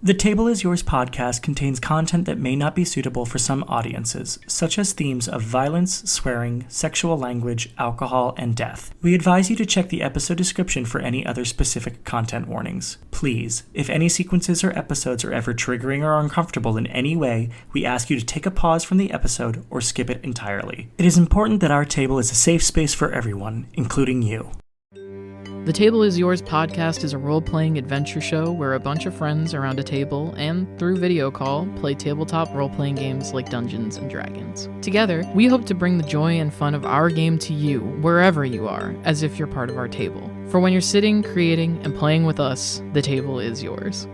The Table is Yours podcast contains content that may not be suitable for some audiences, such as themes of violence, swearing, sexual language, alcohol, and death. We advise you to check the episode description for any other specific content warnings. Please, if any sequences or episodes are ever triggering or uncomfortable in any way, we ask you to take a pause from the episode or skip it entirely. It is important that our table is a safe space for everyone, including you. The Table is Yours podcast is a role-playing adventure show where a bunch of friends around a table and, through video call, play tabletop role-playing games like Dungeons & Dragons. Together, we hope to bring the joy and fun of our game to you, wherever you are, as if you're part of our table. For when you're sitting, creating, and playing with us, the table is yours.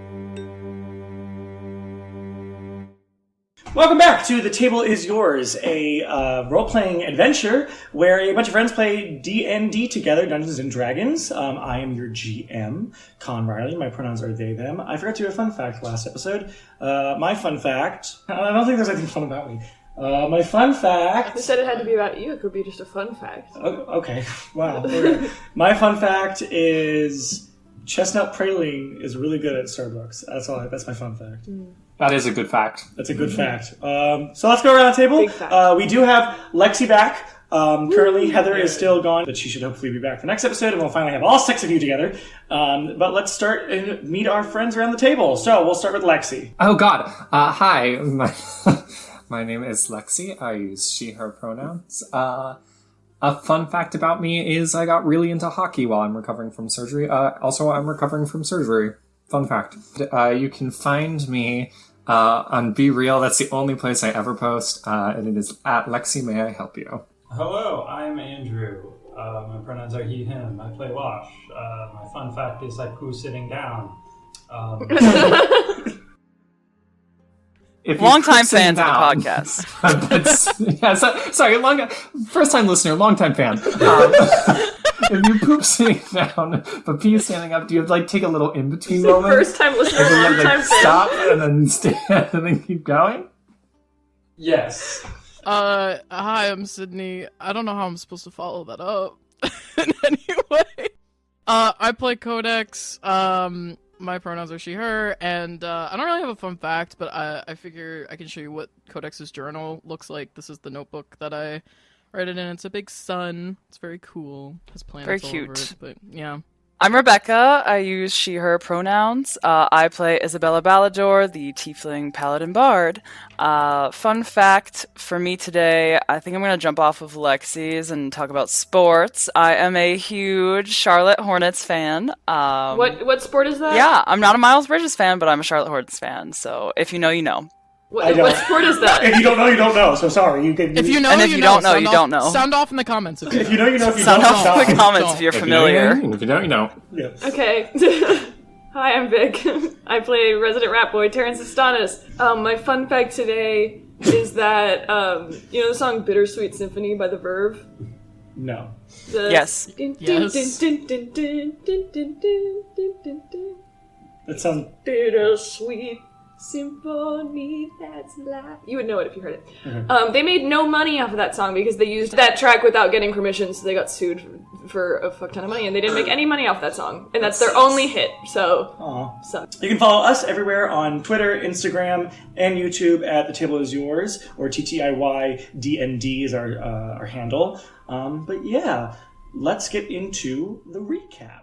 Welcome back to The Table is Yours, a role-playing adventure where a bunch of friends play D&D together, Dungeons & Dragons. I am your GM, Con Riley. My pronouns are they, them. I forgot to do a fun fact last episode. My fun fact... I don't think there's anything fun about me. My fun fact... You said it had to be about you. It could be just a fun fact. Okay. Wow. My fun fact is... Chestnut praline is really good at Starbucks. That's my fun fact. That is a good fact. That's a good fact. So let's go around the table. Big fact. We do have Lexi back. Currently, Heather is still gone, but she should hopefully be back for next episode, and we'll finally have all six of you together. But let's start and meet our friends around the table. So we'll start with Lexi. Oh, God. Hi. My name is Lexi. I use she, her pronouns. A fun fact about me is I got really into hockey while I'm recovering from surgery. Also, I'm recovering from surgery. Fun fact. You can find me on Be Real. That's the only place I ever post. And it is at Lexi, may I help you? Hello, I'm Andrew. My pronouns are he, him. I play Wash. My fun fact is I poo sitting down. Long-time fans of the podcast. First-time listener, long-time fan. If you poop sitting down, but pee standing up, do you take a little in-between moment? First-time listener, long-time fan. Stop and then stand and then keep going? Yes. Hi, I'm Sydney. I don't know how I'm supposed to follow that up. Anyway, I play Codex. My pronouns are she, her, and I don't really have a fun fact, but I figure I can show you what Codex's journal looks like. This is the notebook that I write it in. It's a big sun. It's very cool. It has planets very all over cute. it, but yeah. I'm Rebecca. I use she, her pronouns. I play Isabella Ballador, the tiefling paladin bard. Fun fact for me today, I think I'm going to jump off of Lexi's and talk about sports. I am a huge Charlotte Hornets fan. What sport is that? Yeah, I'm not a Miles Bridges fan, but I'm a Charlotte Hornets fan. So if you know, you know. What sport is that? If you don't know, you don't know. So sorry. If you know, and if you don't know, you off, don't know. Sound off in the comments. If you know, you know. If you Sound don't, off in the comments don't. if you're familiar. If you don't, you know. Yeah. Okay. Hi, I'm Vic. I play resident rat boy Terrence Astanis. My fun fact today is that, you know the song Bittersweet Symphony by The Verve? No. Yes. That sounds... Bittersweet Symphony, that's life. You would know it if you heard it. Mm-hmm. They made no money off of that song because they used that track without getting permission, so they got sued for a fuck ton of money, and they didn't make any money off that song. And that's their only hit, so... You can follow us everywhere on Twitter, Instagram, and YouTube at The Table is Yours, or TTIYDND is our handle. But yeah, let's get into the recap.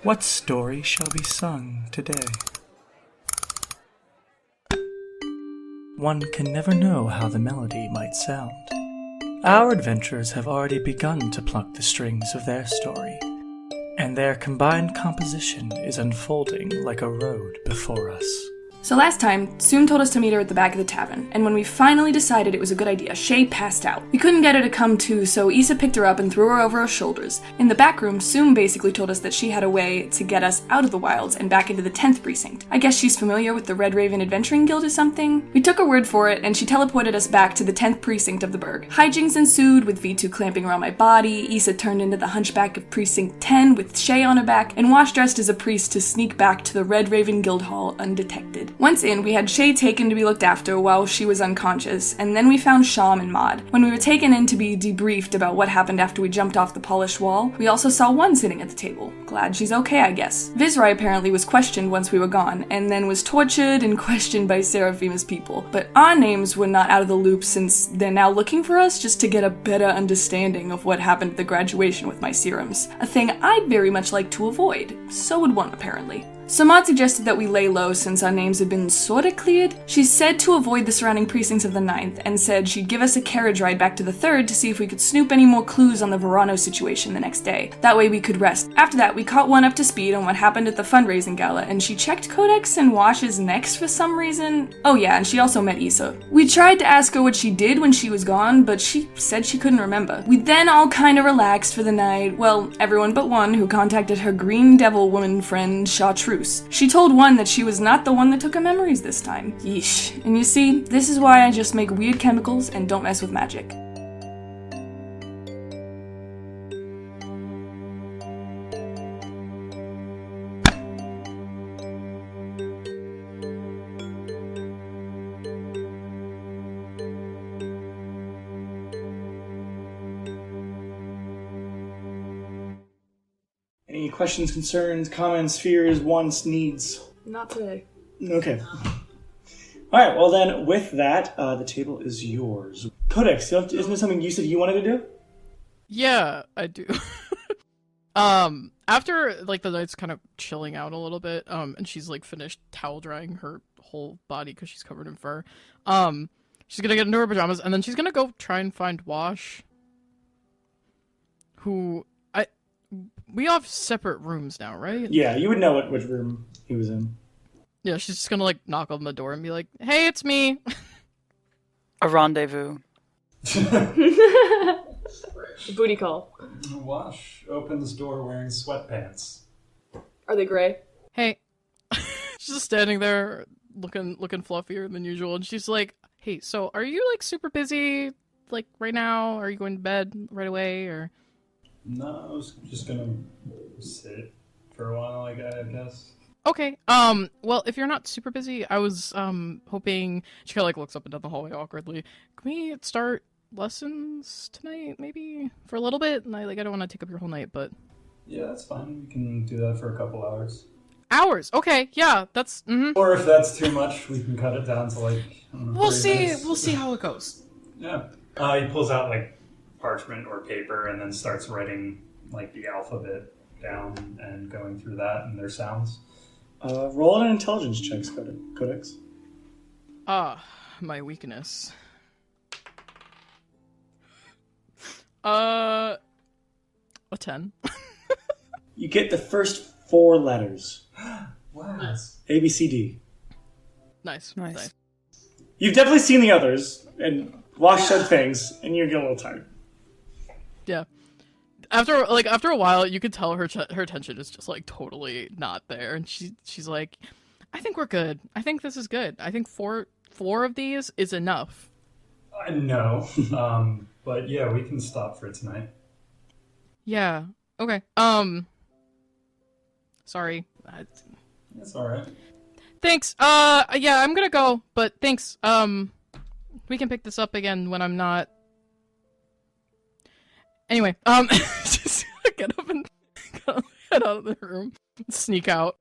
What story shall be sung today? One can never know how the melody might sound. Our adventurers have already begun to pluck the strings of their story, and their combined composition is unfolding like a road before us. So last time, Soom told us to meet her at the back of the tavern, and when we finally decided it was a good idea, Shay passed out. We couldn't get her to come to, so Issa picked her up and threw her over our shoulders. In the back room, Soom basically told us that she had a way to get us out of the wilds and back into the 10th precinct. I guess she's familiar with the Red Raven Adventuring Guild or something? We took her word for it, and she teleported us back to the 10th precinct of the burg. Hijinks ensued, with V2 clamping around my body, Issa turned into the hunchback of Precinct 10 with Shay on her back, and Wash dressed as a priest to sneak back to the Red Raven Guild Hall undetected. did. Once in, we had Shay taken to be looked after while she was unconscious, and then we found Sham and Maud. When we were taken in to be debriefed about what happened after we jumped off the polished wall, we also saw one sitting at the table. Glad she's okay, I guess. Vizrai apparently was questioned once we were gone, and then was tortured and questioned by Serafima's people. But our names were not out of the loop since they're now looking for us just to get a better understanding of what happened at the graduation with my serums. A thing I'd very much like to avoid. So would one, apparently. So Maud suggested that we lay low since our names had been sorta cleared. She said to avoid the surrounding precincts of the 9th, and said she'd give us a carriage ride back to the 3rd to see if we could snoop any more clues on the Vorano situation the next day. That way we could rest. After that, we caught one up to speed on what happened at the fundraising gala, and she checked Codex and Wash's next for some reason. Oh yeah, and she also met Issa. We tried to ask her what she did when she was gone, but she said she couldn't remember. We then all kinda relaxed for the night, well, everyone but one who contacted her green devil woman friend, Chartreuse. She told one that she was not the one that took her memories this time. Yeesh. And you see, this is why I just make weird chemicals and don't mess with magic. Any questions, concerns, comments, fears, wants, needs? Not today. Okay. Alright, well then, with that, the table is yours. Codex, isn't it something you said you wanted to do? Yeah, I do. After, like, the night's kind of chilling out a little bit, and she's, like, finished towel drying her whole body because she's covered in fur, she's gonna get into her pajamas, and then she's gonna go try and find Wash, who... We all have separate rooms now, right? Yeah, you would know which room he was in. Yeah, she's just gonna, like, knock on the door and be like, hey, it's me! A rendezvous. Booty call. Wash opens door wearing sweatpants. Are they gray? Hey. She's just standing there, looking fluffier than usual, and she's like, hey, so are you, like, super busy, like, right now? Are you going to bed right away, or... No, I was just gonna sit for a while, I guess. Okay, well, if you're not super busy, I was, hoping... She kinda, like, looks up and down the hallway awkwardly. Can we start lessons tonight, maybe? For a little bit? And I don't want to take up your whole night, but... Yeah, that's fine. We can do that for a couple hours. Hours? Okay, yeah, that's... Or if that's too much, we can cut it down to, like, I don't know, We'll 30 see, minutes. we'll see how it goes. Yeah. He pulls out, like, parchment or paper and then starts writing, like, the alphabet down and going through that and their sounds. Roll an intelligence checks, Codex. My weakness. A 10. You get the first 4 letters. Wow. Nice. A, B, C, D. Nice. You've definitely seen the others, and Wash said things, and you're getting a little tired. Yeah. After a while, you could tell her attention is just, like, totally not there, and she's like, I think we're good. I think this is good. I think four of these is enough. No. But yeah, we can stop for tonight. Yeah. Okay. Sorry. That's alright. Thanks. Yeah, I'm gonna go, but thanks. We can pick this up again when I'm not... Anyway, just get up and head out of the room, sneak out.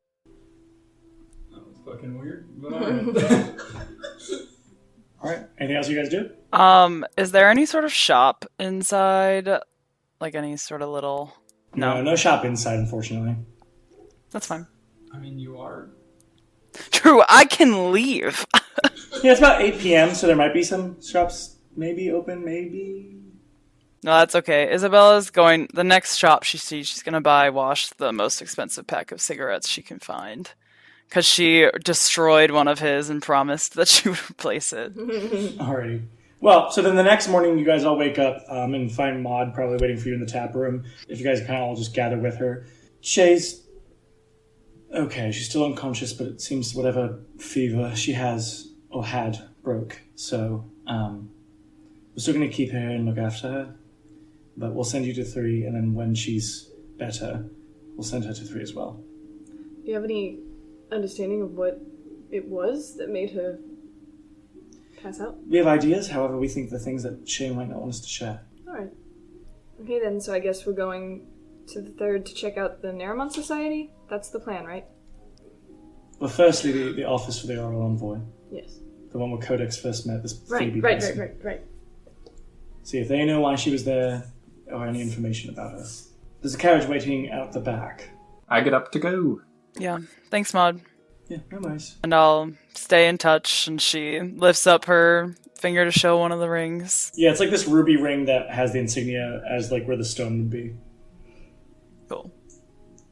That was fucking weird, but alright. Alright, anything else you guys do? Is there any sort of shop inside? Like any sort of little... No shop inside, unfortunately. That's fine. I mean, you are... True, I can leave. Yeah, it's about 8 p.m., so there might be some shops maybe open, maybe... No, that's okay. Isabella's going... The next shop she sees, she's gonna buy Wash the most expensive pack of cigarettes she can find. Because she destroyed one of his and promised that she would replace it. Alrighty. Well, so then the next morning you guys all wake up and find Maud probably waiting for you in the tap room. If you guys kind of all just gather with her. Shay's... okay, she's still unconscious, but it seems whatever fever she has or had broke. So, we're still going to keep her and look after her. But we'll send you to 3, and then when she's better, we'll send her to 3 as well. Do you have any understanding of what it was that made her pass out? We have ideas, however, we think the things that Shay might not want us to share. Alright. Okay then, so I guess we're going to the third to check out the Nerimon Society? That's the plan, right? Well, firstly, the office for the Oral Envoy. Yes. The one where Codex first met this Right, Phoebe right. person. See if they know why she was there or any information about her. There's a carriage waiting out the back. I get up to go. Yeah. Thanks, Maud. Yeah, no worries. And I'll stay in touch, and she lifts up her finger to show one of the rings. Yeah, it's like this ruby ring that has the insignia as like where the stone would be. Cool.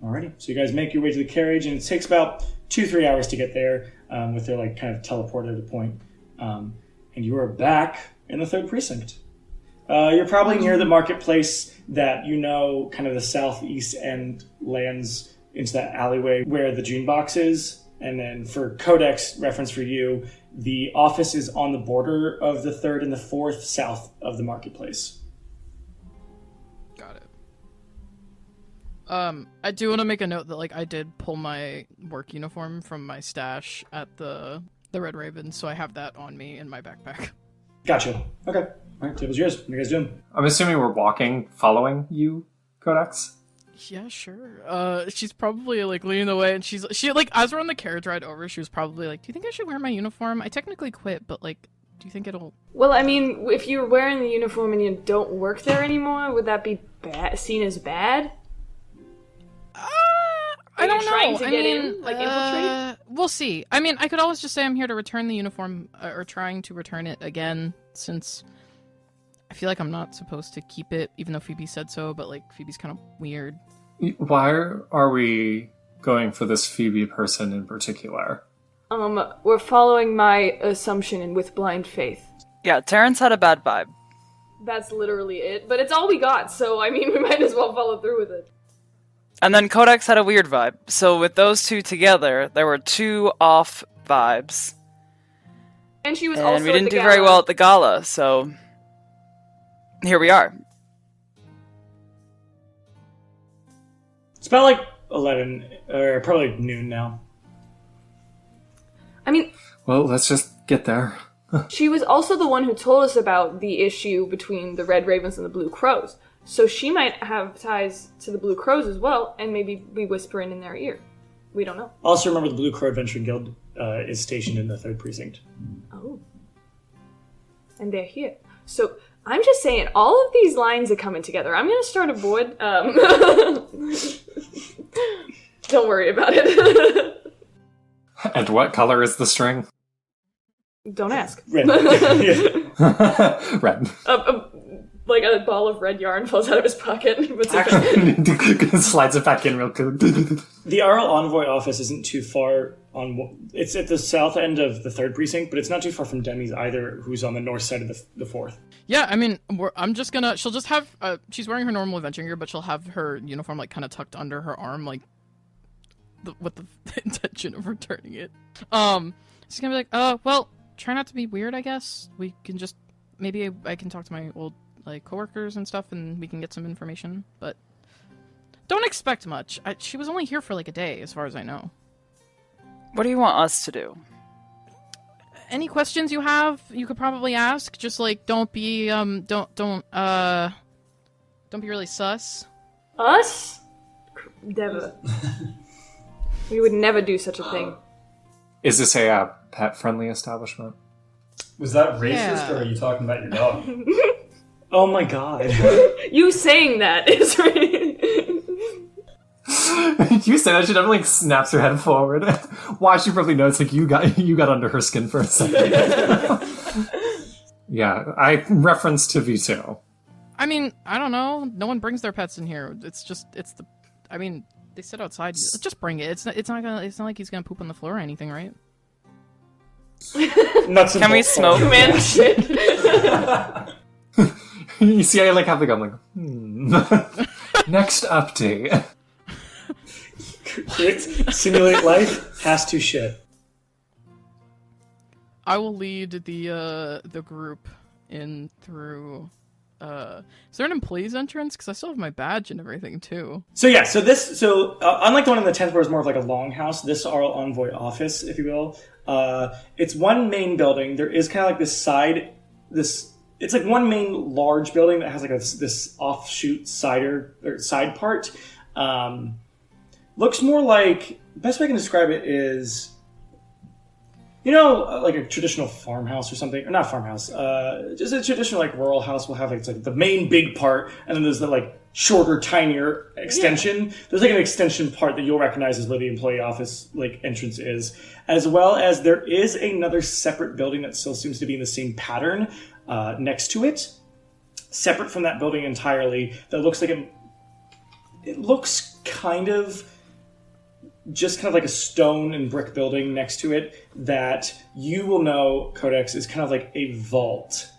Alrighty, so you guys make your way to the carriage, and it takes about 2-3 hours to get there with their like kind of teleported point. And you are back in the third precinct. You're probably near the marketplace that you know kind of the southeast end lands into that alleyway where the June box is. And then for Codex reference for you, the office is on the border of the third and the fourth south of the marketplace. Got it. I do want to make a note that like I did pull my work uniform from my stash at the Red Raven, so I have that on me in my backpack. Gotcha. Okay. All right, table's yours. What are you guys doing? I'm assuming we're walking, following you, Codex? Yeah, sure. She's probably like leading the way, and she like as we're on the carriage ride over, she was probably like, "Do you think I should wear my uniform? I technically quit, but like, do you think it'll?" Well, I mean, if you're wearing the uniform and you don't work there anymore, would that be seen as bad? I don't know. Trying to get in, like infiltrate? We'll see. I mean, I could always just say I'm here to return the uniform, or trying to return it again, since I feel like I'm not supposed to keep it, even though Phoebe said so. But like, Phoebe's kind of weird. Why are we going for this Phoebe person in particular? We're following my assumption and with blind faith. Yeah, Terrence had a bad vibe. That's literally it, but it's all we got, so I mean, we might as well follow through with it. And then Codex had a weird vibe. So with those two together, there were two off vibes. And she was And also we didn't at the do very gala. well at the gala, so here we are. It's about like 11, or probably noon now. I mean, Well, let's just get there. she was also the one who told us about the issue between the Red Ravens and the Blue Crows. So she might have ties to the Blue Crows as well, and maybe be whispering in their ear. We don't know. Also remember the Blue Crow Adventuring Guild is stationed in the third precinct. Oh. And they're here. So, I'm just saying, all of these lines are coming together. I'm gonna start a board. Don't worry about it. And what color is the string? Don't ask. Red. Yeah. Red. Like a ball of red yarn falls out of his pocket. Puts it back. Slides it back in real quick. The Arl Envoy office isn't too far on... It's at the south end of the third precinct, but it's not too far from Demi's either, who's on the north side of the fourth. Yeah, I mean, I'm just gonna. She'll just have. She's wearing her normal adventuring gear, but she'll have her uniform like kind of tucked under her arm, like with the intention of returning it. She's gonna be like, well, try not to be weird. I guess we can just maybe I can talk to my old like coworkers and stuff, and we can get some information. But don't expect much. She was only here for like a day, as far as I know. What do you want us to do? Any questions you have, you could probably ask. Just like don't be don't be really sus. Us? Never. We would never do such a thing. Is this a pet-friendly establishment? Was that racist, Yeah. or are you talking about your dog? Oh my god. You saying that is You say that, she definitely like, snaps her head forward. Why she probably knows like you got under her skin for a second. Yeah, I referenced to Vito. I mean, I don't know. No one brings their pets in here. I mean, they sit outside. Just bring it. It's not like he's gonna poop on the floor or anything, right? Nuts and Can we bolts. smoke? man shit. You see, I like have the gun like, Next update. Simulate life has to shit. I will lead the group in through is there an employee's entrance? Because I still have my badge and everything too. So unlike the one in the 10th floor is more of like a longhouse, this Arl Envoy office, if you will. It's one main building. There is kind of like it's like one main large building that has like this offshoot side part. Looks more like, the best way I can describe it is, like a traditional farmhouse or something, or not farmhouse, just a traditional like rural house will have like, it's like the main big part, and then there's the like shorter, tinier extension. Yeah. There's like an extension part that you'll recognize as where the employee office like entrance is, as well as there is another separate building that still seems to be in the same pattern next to it, separate from that building entirely. That looks like it looks kind of just kind of like a stone and brick building next to it that you will know, Codex, is kind of like a vault.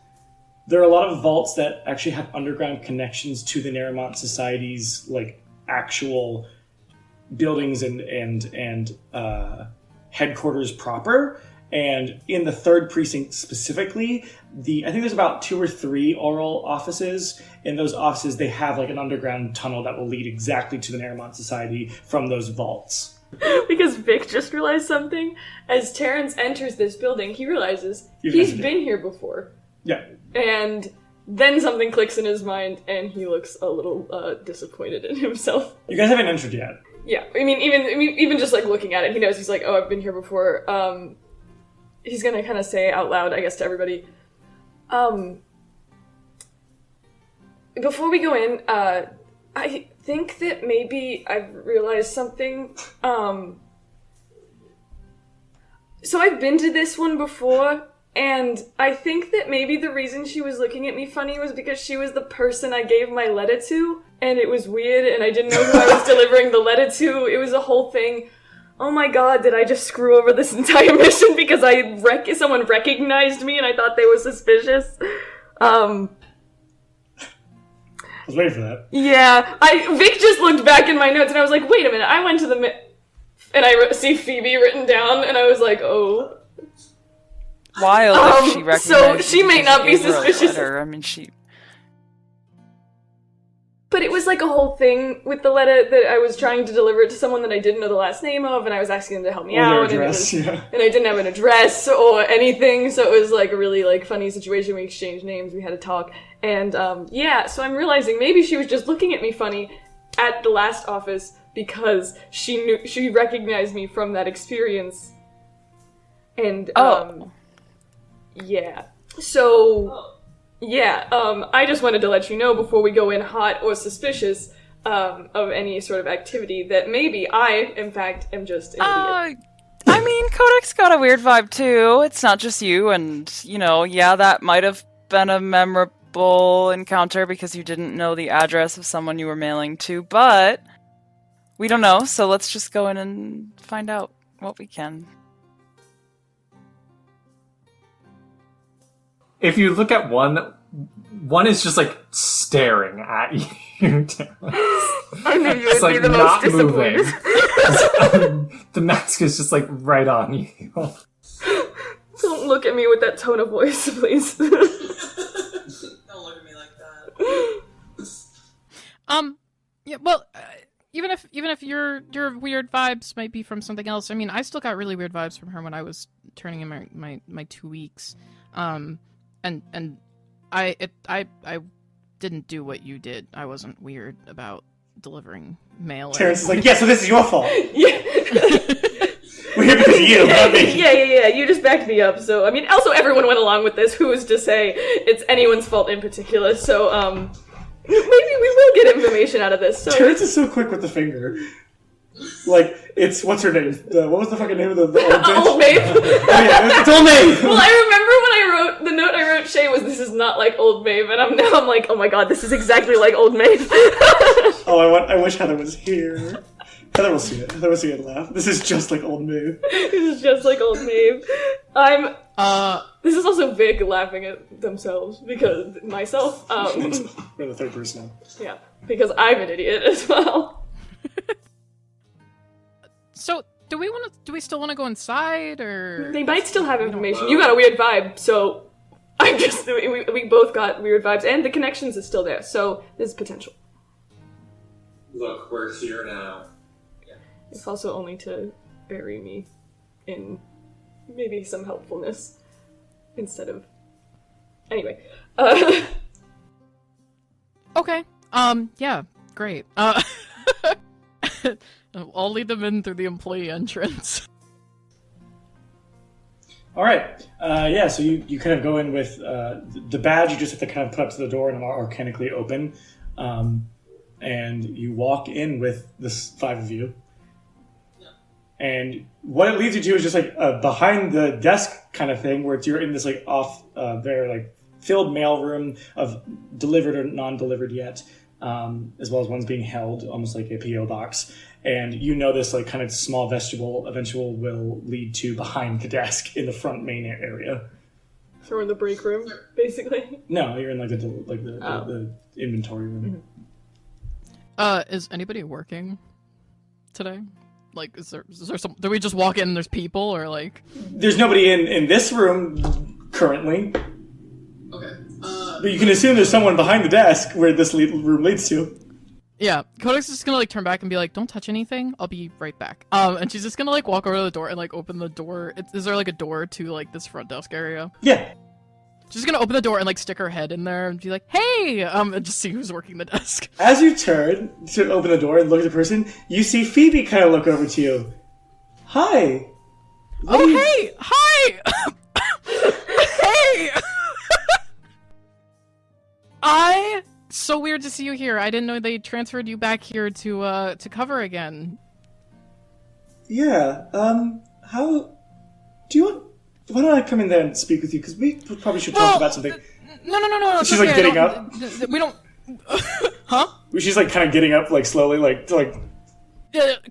There are a lot of vaults that actually have underground connections to the Naramont Society's like actual buildings and headquarters proper. And in the 3rd precinct specifically, I think there's about 2 or 3 oral offices. In those offices, they have like an underground tunnel that will lead exactly to the Naramont Society from those vaults. Because Vic just realized something. As Terrence enters this building, he realizes he's been here before. Yeah. And then something clicks in his mind, and he looks a little disappointed in himself. You guys haven't entered yet. Yeah, I mean, even just like looking at it, he knows, he's like, oh, I've been here before. He's gonna kind of say out loud, I guess, to everybody, before we go in, I think that maybe I've realized something. So I've been to this one before, and I think that maybe the reason she was looking at me funny was because she was the person I gave my letter to, and it was weird, and I didn't know who I was delivering the letter to. It was a whole thing. Oh my god, did I just screw over this entire mission because someone recognized me and I thought they were suspicious? I was waiting for that. Yeah, Vic just looked back in my notes and I was like, wait a minute, I went to the and I see Phoebe written down and I was like, oh. Wild if she recognized so she may not be suspicious. I mean, she... But it was like a whole thing with the letter that I was trying to deliver it to someone that I didn't know the last name of, and I was asking them to help me out, and I didn't have an address or anything, so it was like a really like funny situation. We exchanged names, we had a talk, and so I'm realizing maybe she was just looking at me funny at the last office because she recognized me from that experience, and yeah, so. Yeah, I just wanted to let you know before we go in hot or suspicious of any sort of activity that maybe I, in fact, am just an idiot. I mean, Codex got a weird vibe too. It's not just you, and, that might have been a memorable encounter because you didn't know the address of someone you were mailing to, but we don't know, so let's just go in and find out what we can. If you look at one is just like staring at you. I knew you would be the most disappointed. The mask is just like right on you. Don't look at me with that tone of voice, please. Don't look at me like that. Yeah, well, even if your weird vibes might be from something else, I mean, I still got really weird vibes from her when I was turning in my 2 weeks. And I didn't do what you did. I wasn't weird about delivering mail. Terrence is like, yeah, so this is your fault. Yeah. We're here because of you, not me. Yeah. You just backed me up. So, I mean, also everyone went along with this. Who is to say it's anyone's fault in particular? So, maybe we will get information out of this. So Terrence is so quick with the finger. Like, it's, what's her name? What was the fucking name of the old bitch? Old Maeve. It's Old Maeve. Well, I remember when the note I wrote Shay was, this is not like Old Maeve, and I'm like, oh my god, this is exactly like Old Maeve. I wish Heather was here. Heather will see it. Heather will see it and laugh. This is just like Old Maeve. This is just like Old Maeve. This is also Vic laughing at themselves, because, myself, We're the third person now. Yeah, because I'm an idiot as well. So, do we still want to go inside, or? They might still have information. You got a weird vibe, so I just we both got weird vibes, and the connections is still there, so there's potential. Look, we're here now. It's also only to bury me in maybe some helpfulness instead of... Anyway. Okay. Yeah, great. I'll lead them in through the employee entrance. All right. So you kind of go in with the badge. You just have to kind of put up to the door and it'll organically open. And you walk in with this 5 of you. And what it leads you to is just like behind the desk kind of thing, where you're in this like off, very like filled mail room of delivered or non-delivered yet, as well as ones being held, almost like a PO box. And you know this like kind of small vestibule eventually will lead to behind the desk in the front main area. So we're in the break room, basically. No, you're in like the inventory room. Mm-hmm. Is anybody working today? Like, is there some? Do we just walk in and there's people, or like? There's nobody in this room currently. Okay. But you can assume there's someone behind the desk where this room leads to. Yeah, Codex is just gonna like turn back and be like, "Don't touch anything. I'll be right back." And she's just gonna like walk over to the door and like open the door. Is there like a door to like this front desk area? Yeah. She's gonna open the door and like stick her head in there and be like, "Hey!" And just see who's working the desk. As you turn to open the door and look at the person, you see Phoebe kind of look over to you. Hi. Hey! Hi! Hey! So weird to see you here. I didn't know they transferred you back here to cover again. Yeah, how... Do you want... Why don't I come in there and speak with you? Because we probably should talk about something. No. She's like getting up. We don't... Huh? She's like kind of getting up like slowly, like...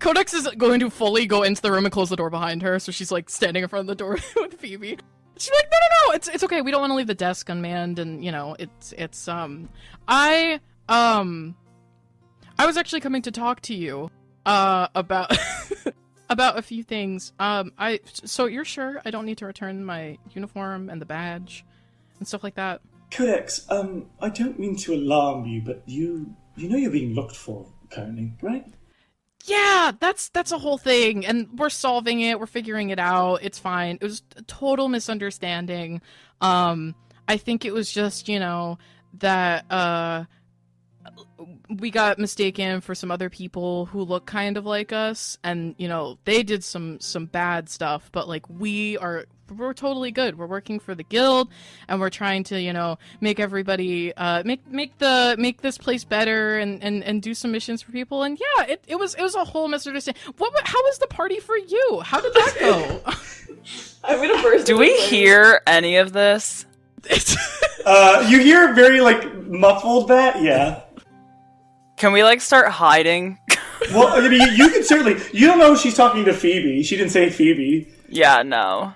Codex is going to fully go into the room and close the door behind her, so she's like standing in front of the door with Phoebe. She's like, no, it's okay. We don't want to leave the desk unmanned, and you know, I was actually coming to talk to you, about about a few things. So you're sure I don't need to return my uniform and the badge and stuff like that? Codex, I don't mean to alarm you, but you know you're being looked for currently, right? Yeah, that's a whole thing, and we're solving it, we're figuring it out, it's fine. It was a total misunderstanding. I think it was just, you know, that, we got mistaken for some other people who look kind of like us, and, you know, they did some bad stuff, but, like, we're totally good. We're working for the guild, and we're trying to, you know, make everybody, make this place better, and do some missions for people, and yeah, it was a whole misunderstanding. How was the party for you? How did that go? I'm gonna burst. Do we hear any of this? You hear very, like, muffled that, yeah. Can we, like, start hiding? Well, I mean, you can certainly... You don't know if she's talking to Phoebe. She didn't say Phoebe. Yeah, no.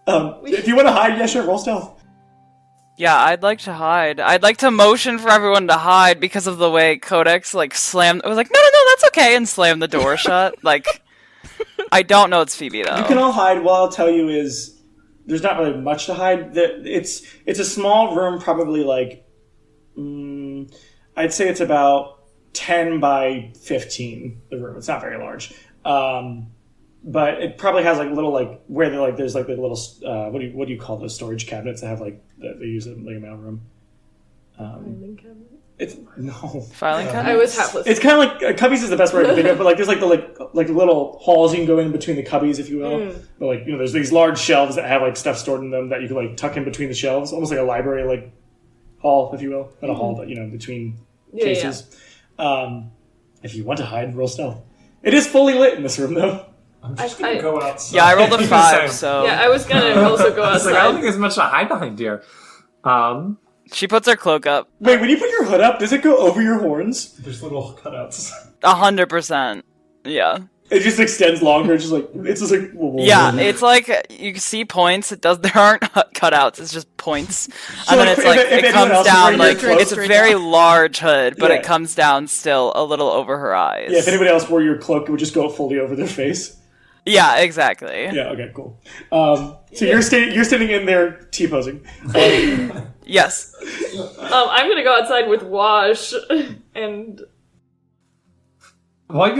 If you want to hide, yeah, sure, roll stealth. Yeah, I'd like to hide. I'd like to motion for everyone to hide because of the way Codex, like, slammed... I was like, no, that's okay, and slammed the door shut. Like, I don't know it's Phoebe, though. You can all hide. What I'll tell you is... There's not really much to hide. It's a small room, probably, like... I'd say it's about 10 by 15, the room. It's not very large. But it probably has like little like where they're like there's like the little what do you call those storage cabinets that have like that they use in like a mail room? Filing cabinet? It's no filing cabinet. I was half listening. It's kind of like cubbies is the best word to think of, but like there's like the like little halls you can go in between the cubbies, if you will. But like you know there's these large shelves that have like stuff stored in them that you can like tuck in between the shelves, almost like a library like hall, if you will, not a hall, but you know between cases. Yeah. If you want to hide, roll stealth. It is fully lit in this room though. I'm just gonna go outside. Yeah, I rolled a 5, so... Yeah, I was gonna also go outside. I don't think there's much to hide behind here. She puts her cloak up. Wait, when you put your hood up, does it go over your horns? There's little cutouts. 100%. Yeah. It just extends longer, it's just like... Yeah, it's like, you see points, there aren't cutouts, it's just points. So and then it's like, it comes down, like, cloak, it's a very large hood, but yeah. it comes down still a little over her eyes. Yeah, if anybody else wore your cloak, it would just go fully over their face. Yeah, exactly. Yeah. Okay. Cool. So you're standing in there T-posing. Yes. I'm gonna go outside with Wash and. While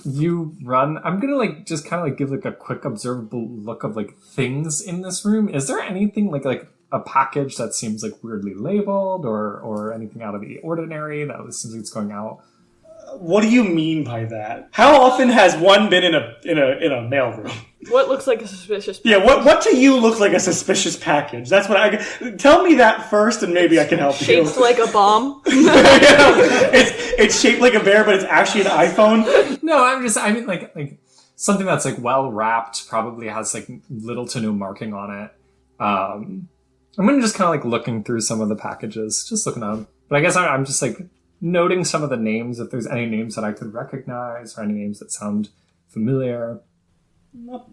you run, I'm gonna just kind of give a quick observable look of things in this room. Is there anything like a package that seems weirdly labeled or anything out of the ordinary that seems like it's going out? What do you mean by that? How often has one been in a mailroom? What looks like a suspicious package? Yeah, what to you looks like a suspicious package? That's what tell me that first, and maybe I can help you. Shaped like a bomb. It's shaped like a bear, but it's actually an iPhone. No, I mean like something that's well wrapped, probably has little to no marking on it. I'm gonna just kind of looking through some of the packages, just looking at them. But I guess I'm just noting some of the names, if there's any names that I could recognize or any names that sound familiar. Not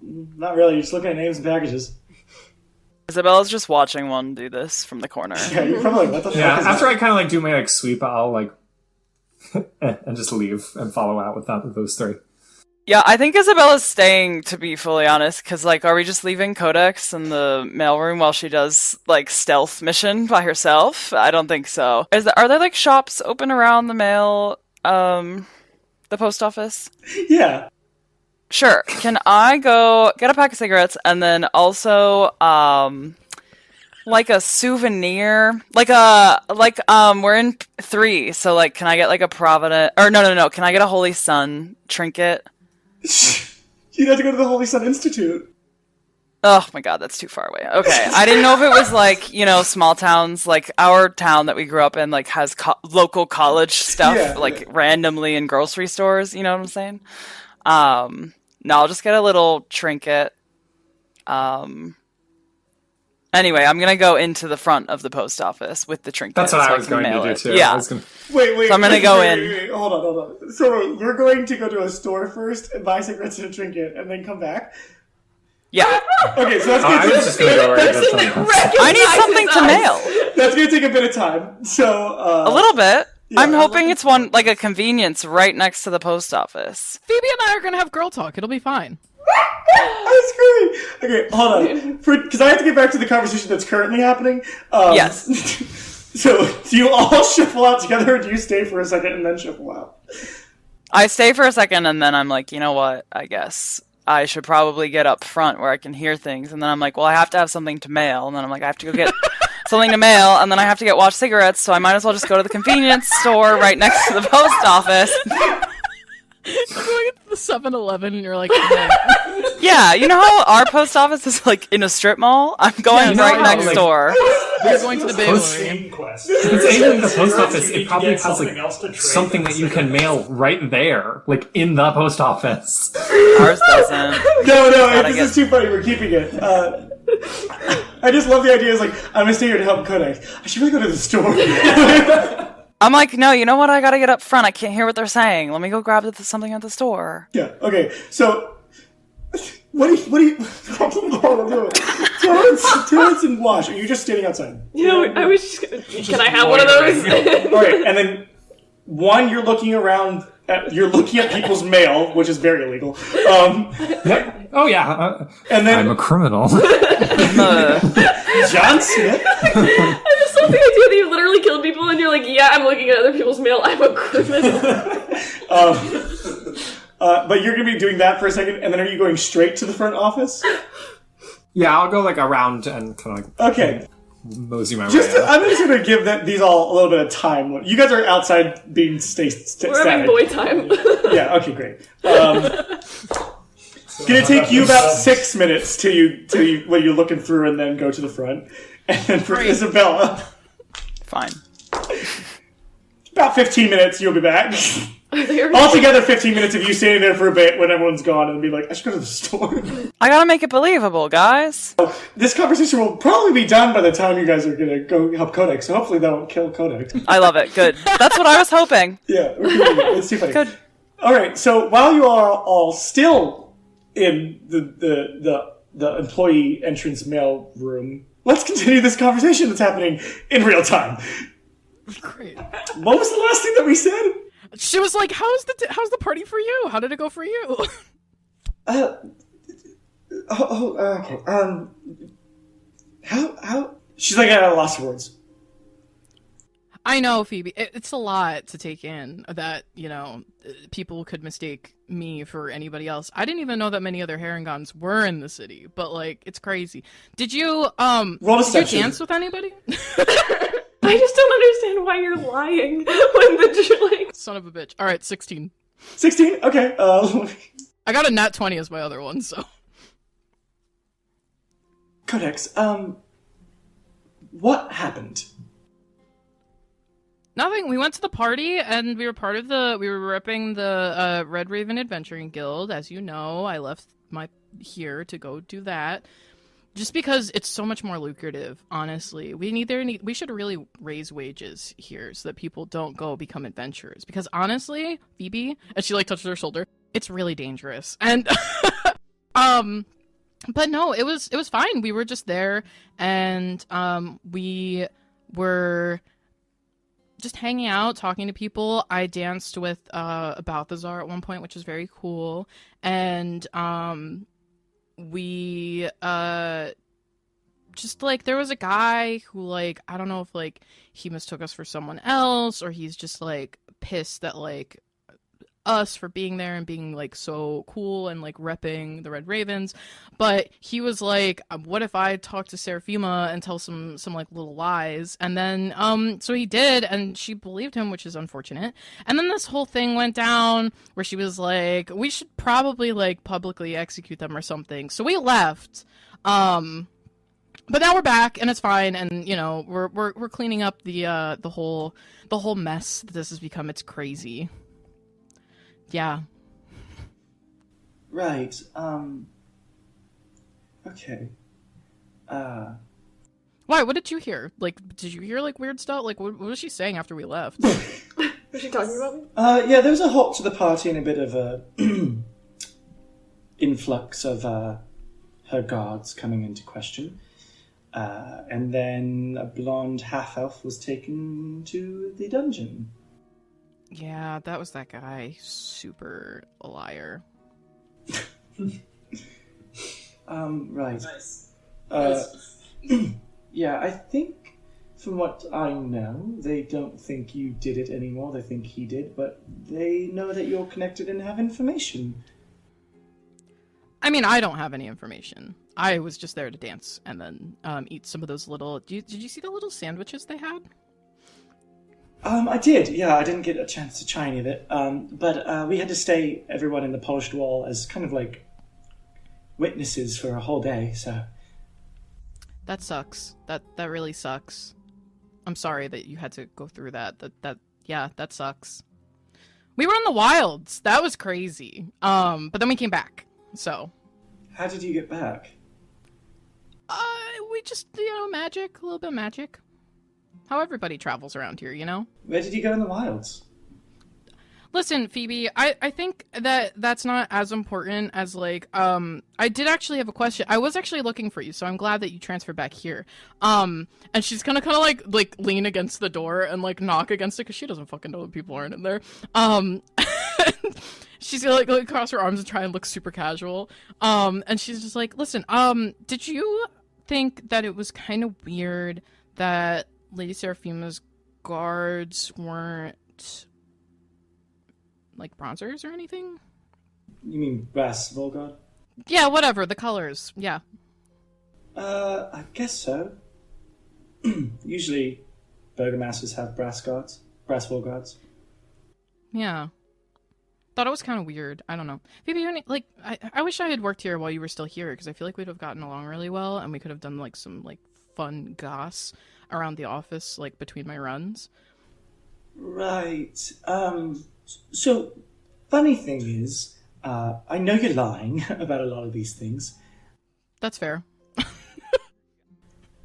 really. Just looking at names and packages. Isabella's just watching one do this from the corner. Yeah, you're probably what the fuck? Yeah, is after that? I kind of do my sweep, I'll and just leave and follow out with those three. Yeah, I think Isabella's staying, to be fully honest, because, are we just leaving Codex in the mailroom while she does, stealth mission by herself? I don't think so. Are there, shops open around the mail, the post office? Yeah. Sure. Can I go get a pack of cigarettes and then also, a souvenir? We're in 3, so, can I get, a Provident... Or, no. Can I get a Holy Sun trinket? You'd have to go to the Holy Sun Institute. Oh my god, that's too far away. Okay, I didn't know if it was small towns, our town that we grew up in, has local college stuff, randomly in grocery stores, you know what I'm saying? No, I'll just get a little trinket. Anyway, I'm gonna go into the front of the post office with the trinket. That's what so I was going to do too. Yeah. Wait. So I'm gonna go in. Wait. Hold on. So you're going to go to a store first and buy cigarettes and a trinket, and then come back? Yeah. Okay, so that's I gonna was just going to go right to something else. I need something to mail. That's gonna take a bit of time. So A little bit. Yeah, I'm hoping it's one a convenience right next to the post office. Phoebe and I are gonna have girl talk. It'll be fine. That's great. Okay, hold on. Because I have to get back to the conversation that's currently happening. Yes. So, do you all shuffle out together, or do you stay for a second and then shuffle out? I stay for a second and then I'm you know what? I guess I should probably get up front where I can hear things. And then I'm well, I have to have something to mail. And then I'm I have to go get something to mail. And then I have to get Watch cigarettes. So I might as well just go to the convenience store right next to the post office. You're going into the 7-Eleven and you're okay. Yeah, you know how our post office is in a strip mall? I'm going right next door. You're going to the Bay Same quest. If it's anything in the post office, You need it to probably get has something else to trade something that you can mail right there, in the post office. Ours doesn't. No, Gotta this get- is too funny. We're keeping it. I just love the idea. I'm gonna stay here to help Codex. I should really go to the store. I'm no, you know what? I gotta get up front. I can't hear what they're saying. Let me go grab something at the store. Yeah. Okay. So, what do you? Terrence and Wash, are you just standing outside? I was just gonna, can I have one of those? All right, and then one, you're looking around. You're looking at people's mail, which is very illegal. Yep. Oh yeah. And then I'm a criminal. John Smith. I just love the idea that you literally killed people and you're yeah, I'm looking at other people's mail. I'm a criminal. But you're going to be doing that for a second, and then are you going straight to the front office? Yeah, I'll go around and kind of Okay. mosey my way I'm up. just going to give these all a little bit of time. You guys are outside being We're having boy time. Yeah, okay, great. It's going to take you about 6 minutes till you when you're looking through and then go to the front. And then for Isabella, Fine. about 15 minutes, you'll be back. Altogether 15 minutes of you standing there for a bit when everyone's gone and be I should go to the store. I gotta make it believable, guys. This conversation will probably be done by the time you guys are going to go help Codex, so hopefully that won't kill Codex. I love it. Good. That's what I was hoping. Yeah, it's too funny. Good. Alright, so while you are all still in the employee entrance mail room, let's continue this conversation that's happening in real time. Great. What was the last thing that we said? She was how's the party for you? How did it go for you? Okay. How? She's like at a loss of words. I know, Phoebe. It's a lot to take in that, people could mistake me for anybody else. I didn't even know that many other Herringons were in the city, but, it's crazy. Did you, did you dance with anybody? I just don't understand why you're lying when the, Son of a bitch. All right, 16. 16? Okay. I got a nat 20 as my other one, so. Codex, what happened? Nothing. We went to the party, and we were repping the Red Raven Adventuring Guild. As you know, I left here to go do that. Just because it's so much more lucrative, honestly. We should really raise wages here so that people don't go become adventurers. Because honestly, Phoebe, and she touched her shoulder, it's really dangerous. And but no, it was fine. We were just there, and we were just hanging out, talking to people. I danced with Balthazar at one point, which was very cool. And we just there was a guy who I don't know if he mistook us for someone else, or he's just pissed that us for being there and being so cool and repping the Red Ravens. But he was what if I talk to Serafima and tell some little lies? And then so he did, and she believed him, which is unfortunate. And then this whole thing went down where she was we should probably publicly execute them or something. So we left. But now we're back, and it's fine, and we're cleaning up the whole mess that this has become. It's crazy. Yeah. Right. Okay. Why? What did you hear? Did you hear weird stuff? What was she saying after we left? Was she talking about me? Yeah, there was a halt to the party and a bit of a influx of her guards coming into question. And then a blonde half-elf was taken to the dungeon. Yeah, that was that guy. Super a liar. Right. Nice. Yeah, I think from what I know, they don't think you did it anymore. They think he did, but they know that you're connected and have information. I mean, I don't have any information. I was just there to dance and then eat some of those little... Did you see the little sandwiches they had? I did, yeah. I didn't get a chance to try any of it. But we had to stay, everyone in the Polished Wall, as kind of witnesses for a whole day, so... That sucks. That really sucks. I'm sorry that you had to go through that. That sucks. We were in the wilds. That was crazy. But then we came back, so... How did you get back? We just, magic. A little bit of magic. How everybody travels around here, Where did you go in the wilds? Listen, Phoebe, I think that's not as important as, I did actually have a question. I was actually looking for you, so I'm glad that you transferred back here. And she's gonna kind of, lean against the door and, knock against it, because she doesn't fucking know that people aren't in there. She's gonna, cross her arms and try and look super casual. And she's just listen, did you think that it was kind of weird that Lady Serafima's guards weren't bronzers or anything? You mean brass Volgard? Yeah, whatever, the colors, yeah. I guess so. Usually burgomasters have brass Volgards. Yeah. Thought it was kind of weird. I don't know. Maybe I wish I had worked here while you were still here, because I feel like we'd have gotten along really well, and we could have done some fun goss around the office between my runs. Right. So funny thing is, I know you're lying about a lot of these things. That's fair.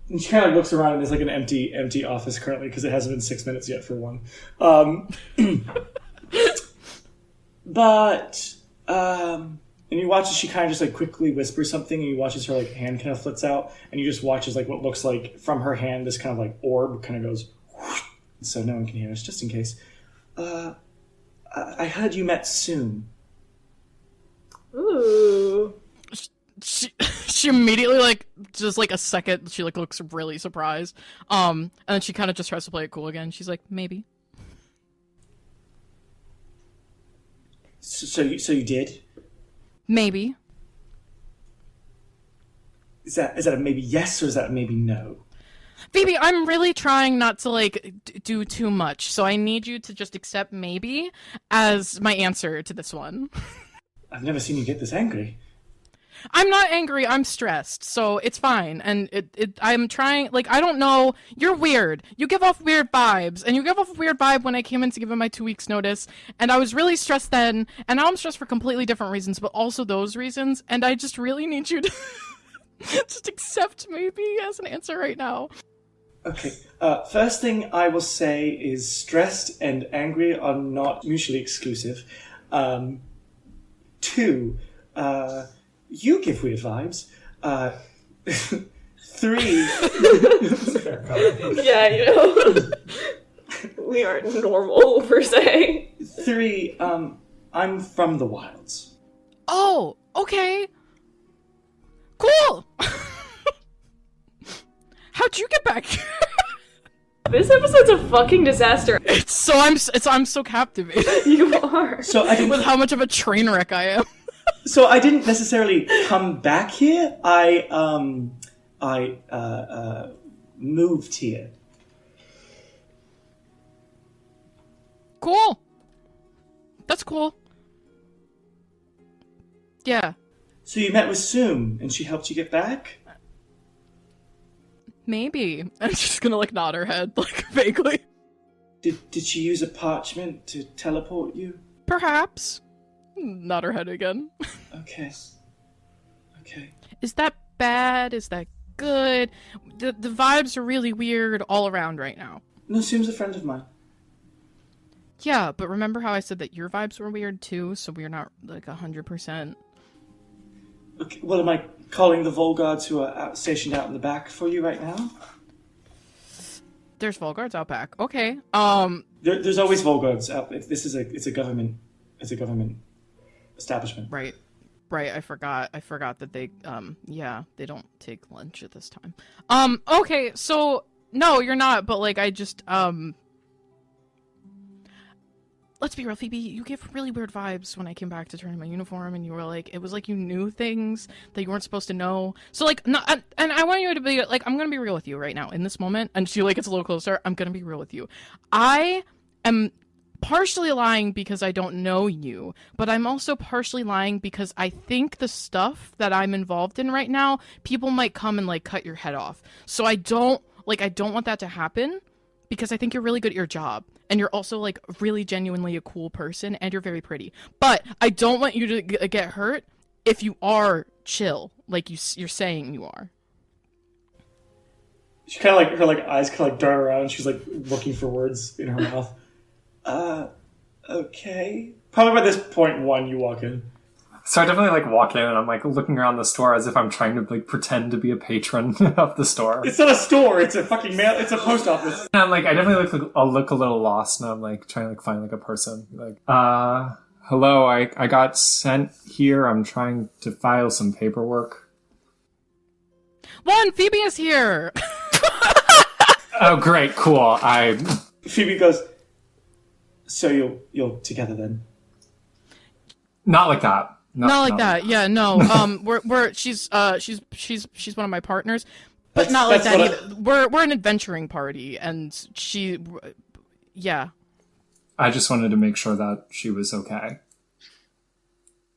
And she kind of looks around, and there's an empty office currently because it hasn't been 6 minutes yet for one. But and you watch as she kind of just quickly whispers something, and you watch as her hand kind of flits out, and you just watch as what looks like from her hand this kind of orb kind of goes, whoosh, so no one can hear us, just in case. I heard you met soon. Ooh. she immediately, like, just, like, a second, she, like, looks really surprised. And then she kind of just tries to play it cool again. She's like, maybe. So you did? Maybe. Is that a maybe yes or is that a maybe no? Phoebe, I'm really trying not to, like, do too much, so I need you to just accept maybe as my answer to this one. I've never seen you get this angry. I'm not angry, I'm stressed, so it's fine, and I'm trying, like, I don't know, you're weird. You give off weird vibes, and you give off a weird vibe when I came in to give him my 2 weeks notice, and I was really stressed then, and now I'm stressed for completely different reasons, but also those reasons, and I just really need you to just accept maybe as an answer right now. Okay, first thing I will say is stressed and angry are not mutually exclusive. 2, you give weird vibes. 3... Yeah, you know. We aren't normal, per se. 3, I'm from the wilds. Oh, okay. Cool! How'd you get back here? This episode's a fucking disaster. I'm so captivated. You are. So I didn't... With how much of a train wreck I am. So I didn't necessarily come back here. I moved here. Cool. That's cool. Yeah. So you met with Soom, and she helped you get back? Maybe. And she's gonna, like, nod her head, like, vaguely. Did she use a parchment to teleport you? Perhaps. Nod her head again. Okay. Is that bad? Is that good? The vibes are really weird all around right now. No, Soom's a friend of mine. Yeah, but remember how I said that your vibes were weird too, so we're not, like, 100%. Okay, well, am I calling the Volgards who are stationed out in the back for you right now? There's Volgards out back. Okay. There's always Volgards out. It's a government establishment. Right. I forgot that they they don't take lunch at this time. Okay, so no, you're not, but, like, I just let's be real, Phoebe, you gave really weird vibes when I came back to turn in my uniform, and you were like, it was like you knew things that you weren't supposed to know. So, like, no, and I want you to be, like, I'm gonna be real with you right now, in this moment, and she, like, gets a little closer, I'm gonna be real with you. I am partially lying because I don't know you, but I'm also partially lying because I think the stuff that I'm involved in right now, people might come and, like, cut your head off. So I don't want that to happen, because I think you're really good at your job. And you're also, like, really genuinely a cool person, and you're very pretty. But I don't want you to get hurt if you are chill, like you're saying you are. She kind of, like, her, like, eyes kind of, like, dart around, and she's, like, looking for words in her mouth. Okay. Probably by this point, you walk in. So I definitely, like, walk in and I'm, like, looking around the store as if I'm trying to, like, pretend to be a patron of the store. It's not a store, it's a fucking it's a post office. And I'm, like, I definitely look a little lost, and I'm, like, trying to, like, find, like, a person. Like, hello, I got sent here. I'm trying to file some paperwork. Phoebe is here! Oh, great, cool. Phoebe goes, so you're together then? Not like that. Not like that. Yeah, no. She's one of my partners, but not like that either. We're an adventuring party, and yeah. I just wanted to make sure that she was okay.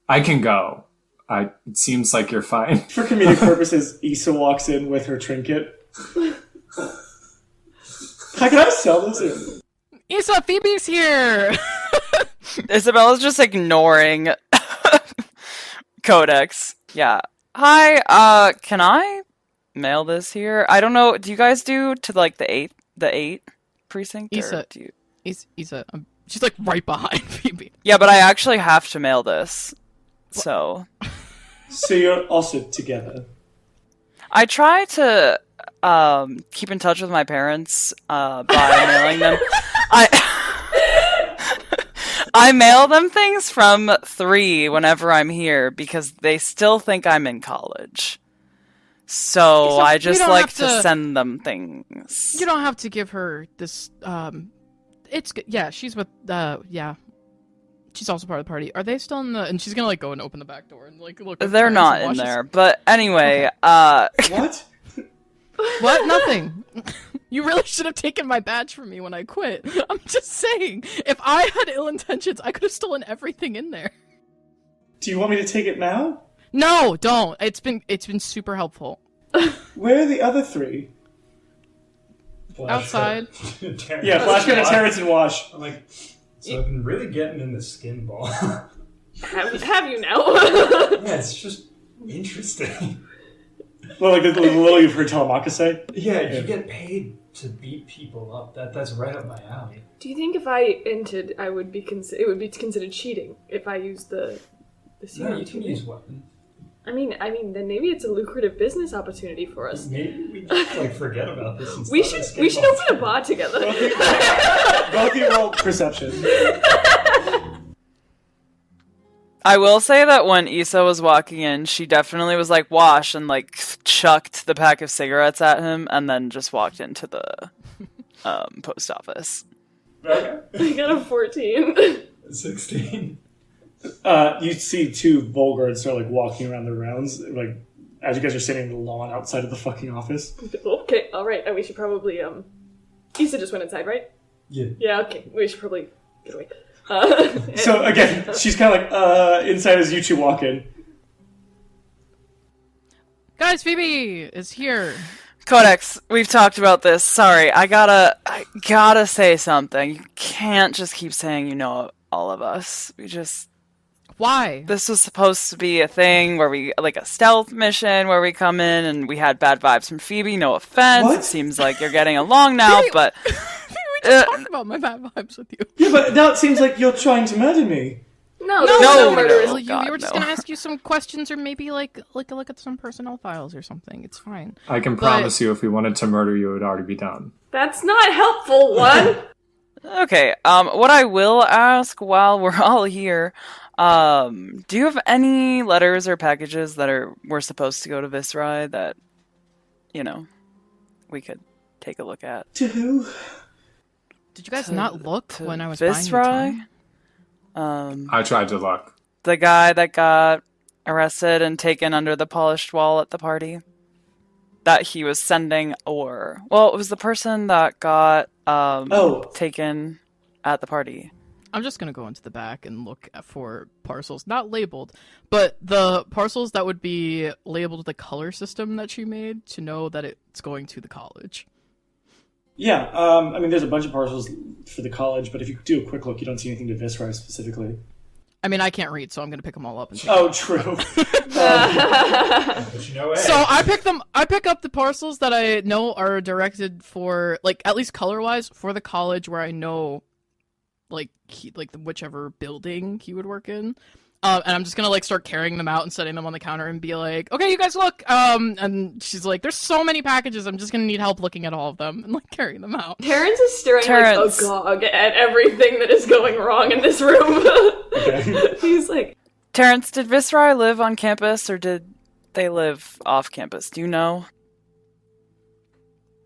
I can go. It seems like you're fine. For comedic purposes, Issa walks in with her trinket. How can I sell this? Issa, Phoebe's here. Isabella's just ignoring Codex. Yeah. Hi, can I mail this here? I don't know. Do you guys do to, like, the 8 precinct? Issa, Issa, she's, like, right behind Phoebe. Yeah, but I actually have to mail this. So you're also together. I try to keep in touch with my parents by mailing them. I mail them things from 3 whenever I'm here because they still think I'm in college. So I just don't like have to send them things. You don't have to give her this. It's good. Yeah, she's with. Yeah, she's also part of the party. Are they still in the? And she's gonna like go and open the back door and like look. They're not in there. But anyway, What? What? Nothing. You really should have taken my badge from me when I quit. I'm just saying, if I had ill intentions, I could have stolen everything in there. Do you want me to take it now? No, don't. It's been super helpful. Where are the other three? Outside. Yeah, Flashgun and Terrence and Wash. I'm like, so I've been really getting in the skin ball. Have you now? Yeah, it's just interesting. Well, like the little you've heard Telemachus say? Yeah, you get paid to beat people up. That's right up my alley. Do you think if I entered, it would be considered cheating if I used the No, you can use weapons. I mean, then maybe it's a lucrative business opportunity for us. Maybe we just like forget about this. And We should open a bar together. Both of you roll perception. I will say that when Issa was walking in, she definitely was like, Wash, and like chucked the pack of cigarettes at him and then just walked into the post office. I got a 14. 16. You see two Volgards start like walking around the rounds, like as you guys are sitting in the lawn outside of the fucking office. Okay, alright, and we should probably, Issa just went inside, right? Yeah. Yeah, okay, we should probably get away. So again, she's kind of like inside as you two walk in. Guys, Phoebe is here. Codex, we've talked about this. Sorry, I gotta say something. You can't just keep saying you know all of us. Why? This was supposed to be a thing where we, like a stealth mission where we come in and we had bad vibes from Phoebe. No offense. What? It seems like you're getting along now, but... We just talked about my bad vibes with you. Yeah, but now it seems like you're trying to murder me. No, No, murderers. no. we God, were just no. gonna ask you some questions, or maybe like look at some personnel files or something. It's fine. I can promise you, if we wanted to murder you, it would already be done. That's not helpful, one. Okay, what I will ask while we're all here, do you have any letters or packages that were supposed to go to Viscerai that, we could take a look at? To who? Did you guys not look when I was buying your Viscerai? time? I tried to look. The guy that got arrested and taken under the polished wall at the party? That he was sending ore. Well, it was the person that got taken at the party. I'm just gonna go into the back and look for parcels, not labeled, but the parcels that would be labeled with the color system that she made to know that it's going to the college. Yeah, I mean, there's a bunch of parcels for the college, but if you do a quick look, you don't see anything to Viscerai specifically. I mean, I can't read, so I'm gonna pick them all up. And take Oh, true. But you know, hey, So I pick up the parcels that I know are directed for, like, at least color-wise, for the college where I know, like, whichever building he would work in. And I'm just gonna, like, start carrying them out and setting them on the counter and be like, okay, you guys look! And she's like, there's so many packages, I'm just gonna need help looking at all of them, and, like, carrying them out. Terrence is staring Terrence. like agog at everything that is going wrong in this room. Okay. He's like, Terrence, did Viscerai live on campus, or did they live off campus? Do you know?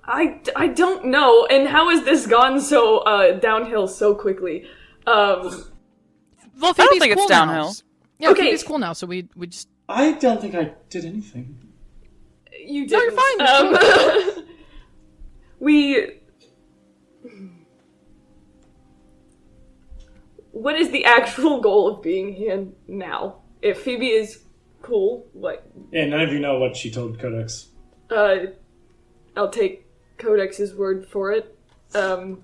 I don't know, and how has this gone so downhill so quickly? Well, I don't Phoebe's think it's cool now. downhill. Yeah, Okay. Phoebe's cool now, so we just... I don't think I did anything. You No, did. you're fine. We. What is the actual goal of being here now? If Phoebe is cool, what? Yeah, none of you know what she told Codex. I'll take Codex's word for it. Then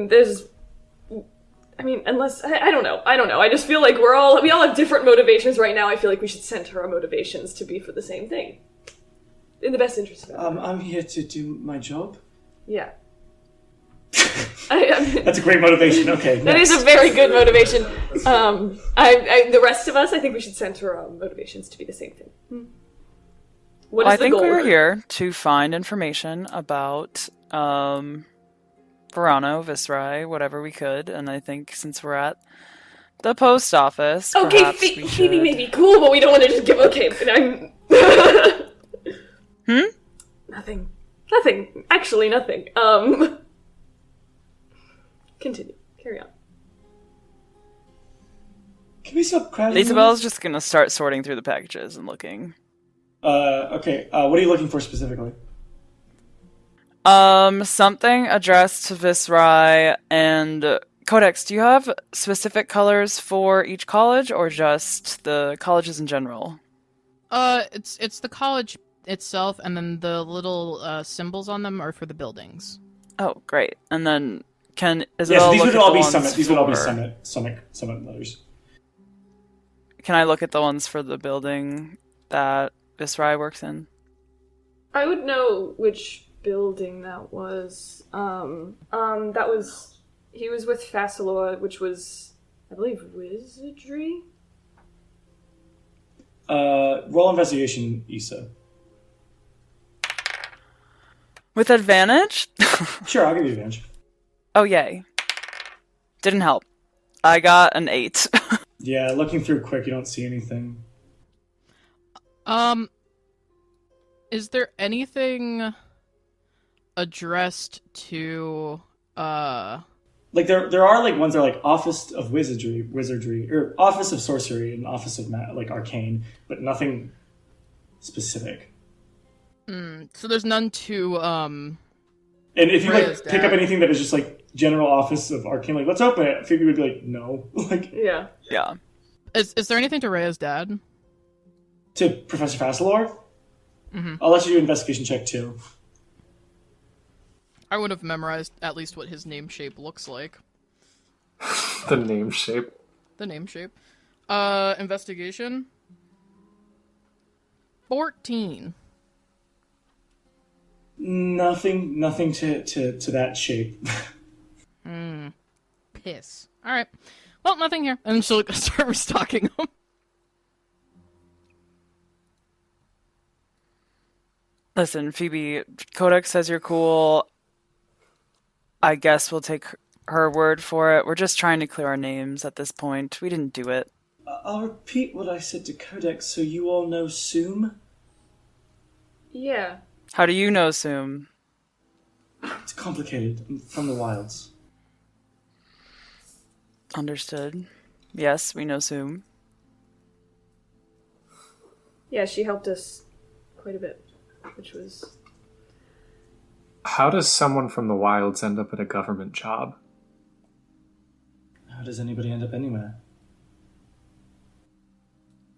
there's. I mean, unless I don't know. I just feel like we all have different motivations right now. I feel like we should center our motivations to be for the same thing, in the best interest of everyone. I'm here to do my job. Yeah. That's a great motivation. Okay, That is a very good motivation. The rest of us, I think we should center our motivations to be the same thing. What is I the think goal? we were here to find information about Vorano, Viscerai, whatever we could, and I think since we're at The post office. Okay, Perhaps we Phoebe should. may be cool, but we don't want to just give. Okay, but I'm. Nothing. Nothing. Actually, nothing. Continue. Carry on. Can we stop crowding? Isabel's just gonna start sorting through the packages and looking. Okay. What are you looking for specifically? Something addressed to Visrai and Codex. Do you have specific colors for each college, or just the colleges in general? It's the college itself, and then the little symbols on them are for the buildings. Oh, great. And then can Isabel Yes, these look would at all the be ones summit. These would all be for- summit letters. Can I look at the ones for the building that Visrai works in? I would know which building that was. That was. He was with Fasilor, which was, I believe, wizardry? Roll investigation, Issa. With advantage? Sure, I'll give you advantage. Oh, yay. Didn't help. I got an 8. Yeah, looking through quick, you don't see anything. Is there anything addressed to Like there are like ones that are like Office of Wizardry, or Office of Sorcery, and Office of like Arcane, but nothing specific. so there's none to And if you Rhea's like pick dad. up anything that is just like General Office of Arcane, like let's open it, Phoebe would be like, no. Like Yeah. Yeah. Is there anything to Rhea's dad? to Professor Fasilor, Mhm. I'll let you do an investigation check too. I would have memorized at least what his name shape looks like. The name shape. The name shape. Investigation. 14. Nothing to that shape. Piss. Alright. Well, nothing here. And she'll start restocking them. Listen, Phoebe, Codex says you're cool. I guess we'll take her word for it. We're just trying to clear our names at this point. We didn't do it. I'll repeat what I said to Codex so you all know Soom. Yeah. How do you know Soom? It's complicated. I'm from the wilds. Understood. Yes, we know Soom. Yeah, she helped us quite a bit, which was... How does someone from the wilds end up at a government job? How does anybody end up anywhere?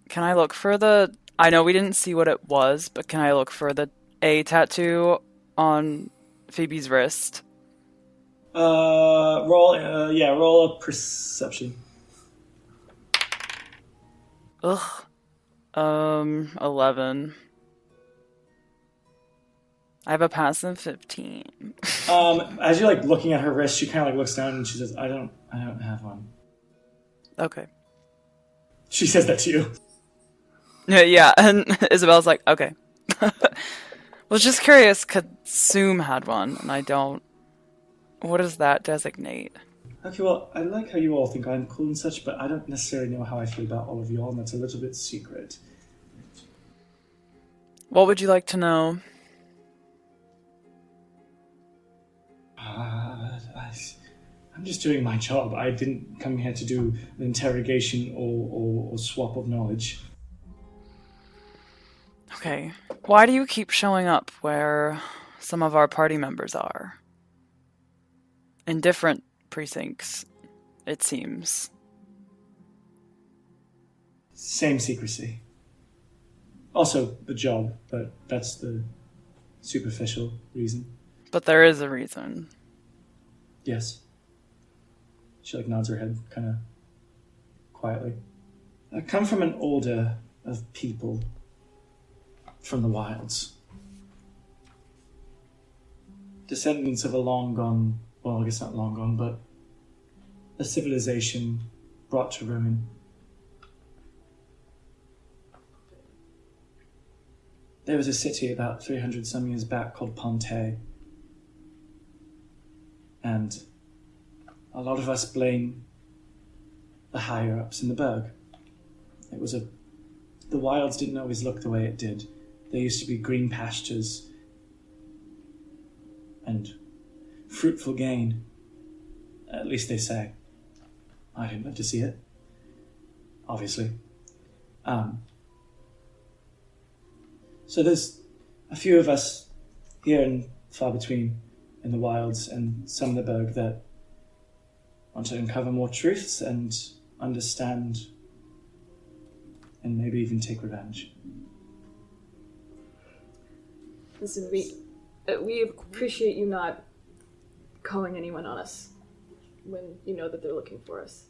Can I look for the... I know we didn't see what it was, but can I look for the A tattoo on Phoebe's wrist? Roll a perception. Ugh. 11. I have a passive 15. As you're like looking at her wrist, she kind of like looks down and she says, "I don't have one." Okay. She says that to you. Yeah, and Isabel's like, okay. Was just curious, because Soom had one, and I don't. What does that designate? Okay, well, I like how you all think I'm cool and such, but I don't necessarily know how I feel about all of you all, and that's a little bit secret. What would you like to know? I'm just doing my job. I didn't come here to do an interrogation or swap of knowledge. Okay. Why do you keep showing up where some of our party members are? In different precincts, it seems. Same secrecy. Also, the job, but that's the superficial reason. But there is a reason. Yes. She like nods her head, kind of quietly. I come from an order of people from the wilds. Descendants of a long gone, well, I guess not long gone, but a civilization brought to ruin. There was a city about 300 some years back called Ponte. And a lot of us blame the higher-ups in the Berg. The wilds didn't always look the way it did. There used to be green pastures and fruitful gain. At least they say. I didn't live to see it. Obviously. So there's a few of us here and far between in the wilds and some in the Berg that want to uncover more truths and understand and maybe even take revenge. Listen, we appreciate you not calling anyone on us when you know that they're looking for us.